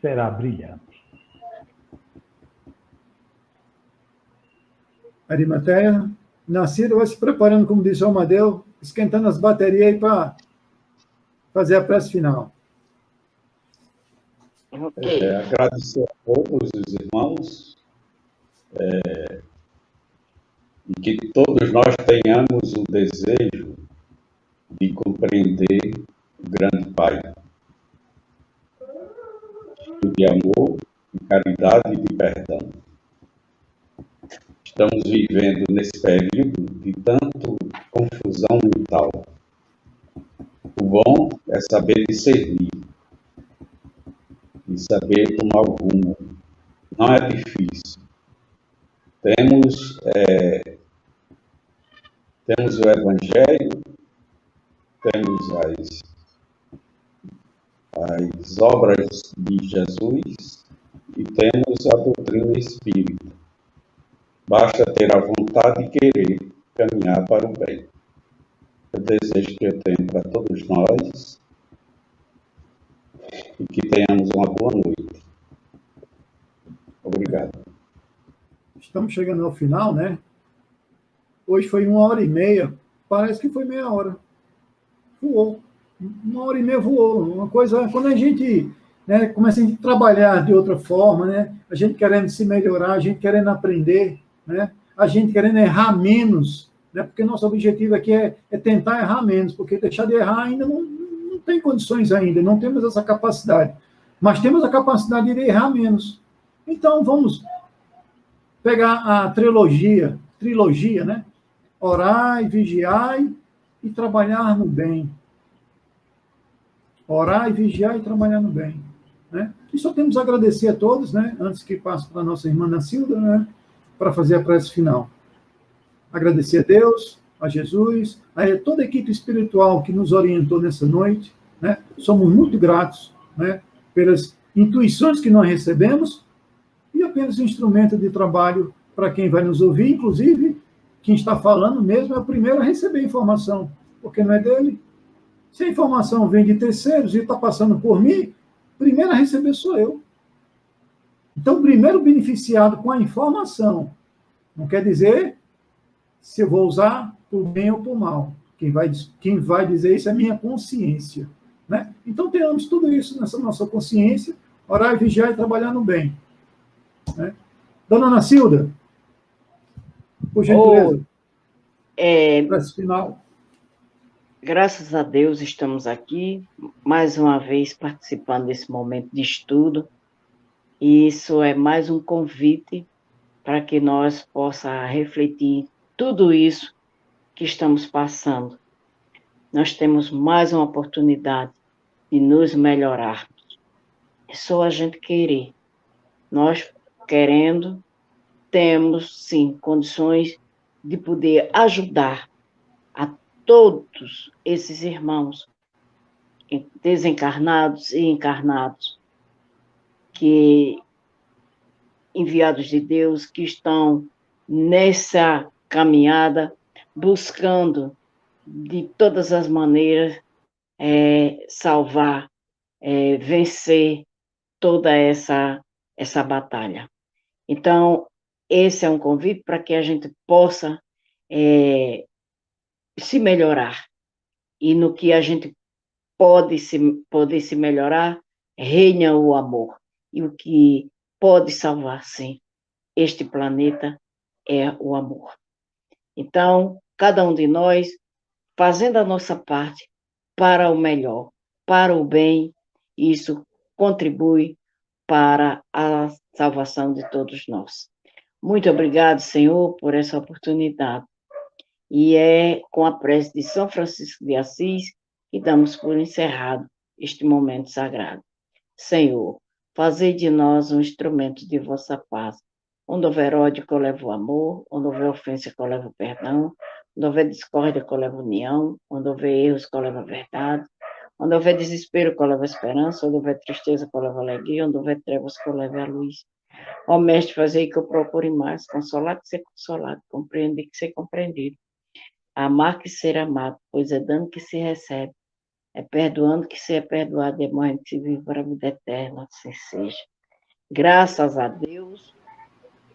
será brilhante. Arimateia, Nascido vai se preparando, como disse o Amadeu, esquentando as baterias aí para fazer a prece final. Agradecer a todos os irmãos e que todos nós tenhamos o desejo de compreender o grande Pai, de amor, de caridade e de perdão. Estamos vivendo nesse período de tanto confusão mental. O bom é saber discernir e saber tomar o rumo. Não é difícil. Temos o Evangelho, temos as obras de Jesus e temos a doutrina espírita. Basta ter a vontade e querer caminhar para o bem. O desejo que eu tenho para todos nós e que tenhamos uma boa noite. Obrigado. Estamos chegando ao final, né? Hoje foi 1h30, parece que foi meia hora. Voou. 1h30 voou. Uma coisa, quando a gente, né, começa a trabalhar de outra forma, né? A gente querendo se melhorar, a gente querendo aprender, né? A gente querendo errar menos, né? Porque nosso objetivo aqui é tentar errar menos, porque deixar de errar ainda não tem condições ainda, não temos essa capacidade. Mas temos a capacidade de errar menos. Então, vamos pegar a trilogia, né? Orai, vigiai e trabalhar no bem. Orar e vigiar e trabalhar no bem. Né? E só temos a agradecer a todos, né? Antes que passe para a nossa irmã Nacilda, né? Para fazer a prece final. Agradecer a Deus, a Jesus, a toda a equipe espiritual que nos orientou nessa noite. Né? Somos muito gratos, né? Pelas intuições que nós recebemos e apenas instrumento de trabalho para quem vai nos ouvir, inclusive quem está falando mesmo é o primeiro a receber informação, porque não é dele. Se a informação vem de terceiros e está passando por mim, primeiro a receber sou eu. Então, o primeiro beneficiado com a informação não quer dizer se eu vou usar por bem ou por mal. Quem vai dizer isso é a minha consciência. Né? Então, tenhamos tudo isso nessa nossa consciência, orar, vigiar e trabalhar no bem. Né? Dona Nacilda, por gentileza, prece final. Graças a Deus estamos aqui, mais uma vez participando desse momento de estudo, e isso é mais um convite para que nós possamos refletir tudo isso que estamos passando. Nós temos mais uma oportunidade de nos melhorar. É só a gente querer. Nós, querendo, temos, sim, condições de poder ajudar a todos esses irmãos, desencarnados e encarnados, que enviados de Deus, que estão nessa caminhada, buscando de todas as maneiras salvar, vencer toda essa batalha. Então, esse é um convite para que a gente possa se melhorar. E no que a gente pode se melhorar, reina o amor. E o que pode salvar, sim, este planeta é o amor. Então, cada um de nós, fazendo a nossa parte para o melhor, para o bem, isso contribui para a salvação de todos nós. Muito obrigado, Senhor, por essa oportunidade. E é com a prece de São Francisco de Assis que damos por encerrado este momento sagrado. Senhor, fazei de nós um instrumento de vossa paz. Onde houver ódio, que eu levo o amor. Onde houver ofensa, que eu levo o perdão. Onde houver discórdia, que eu levo união. Onde houver erros, que eu levo a verdade. Onde houver desespero, que eu levo a esperança. Onde houver tristeza, que eu levo a alegria. Onde houver trevas, que eu levo a luz. Ó Mestre, fazei que eu procure mais consolar que ser consolado, compreender que ser compreendido, amar que ser amado, pois é dando que se recebe, é perdoando que se é perdoado, é morrendo que se vive para a vida eterna, assim seja. Graças a Deus,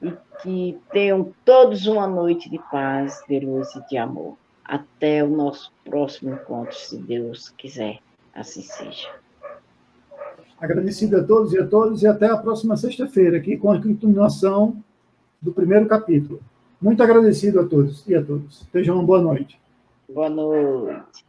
e que tenham todos uma noite de paz, de luz e de amor. Até o nosso próximo encontro, se Deus quiser, assim seja. Agradecido a todos e a todas, e até a próxima sexta-feira, aqui com a continuação do primeiro capítulo. Muito agradecido a todos e a todas. Tenham uma boa noite. Boa noite.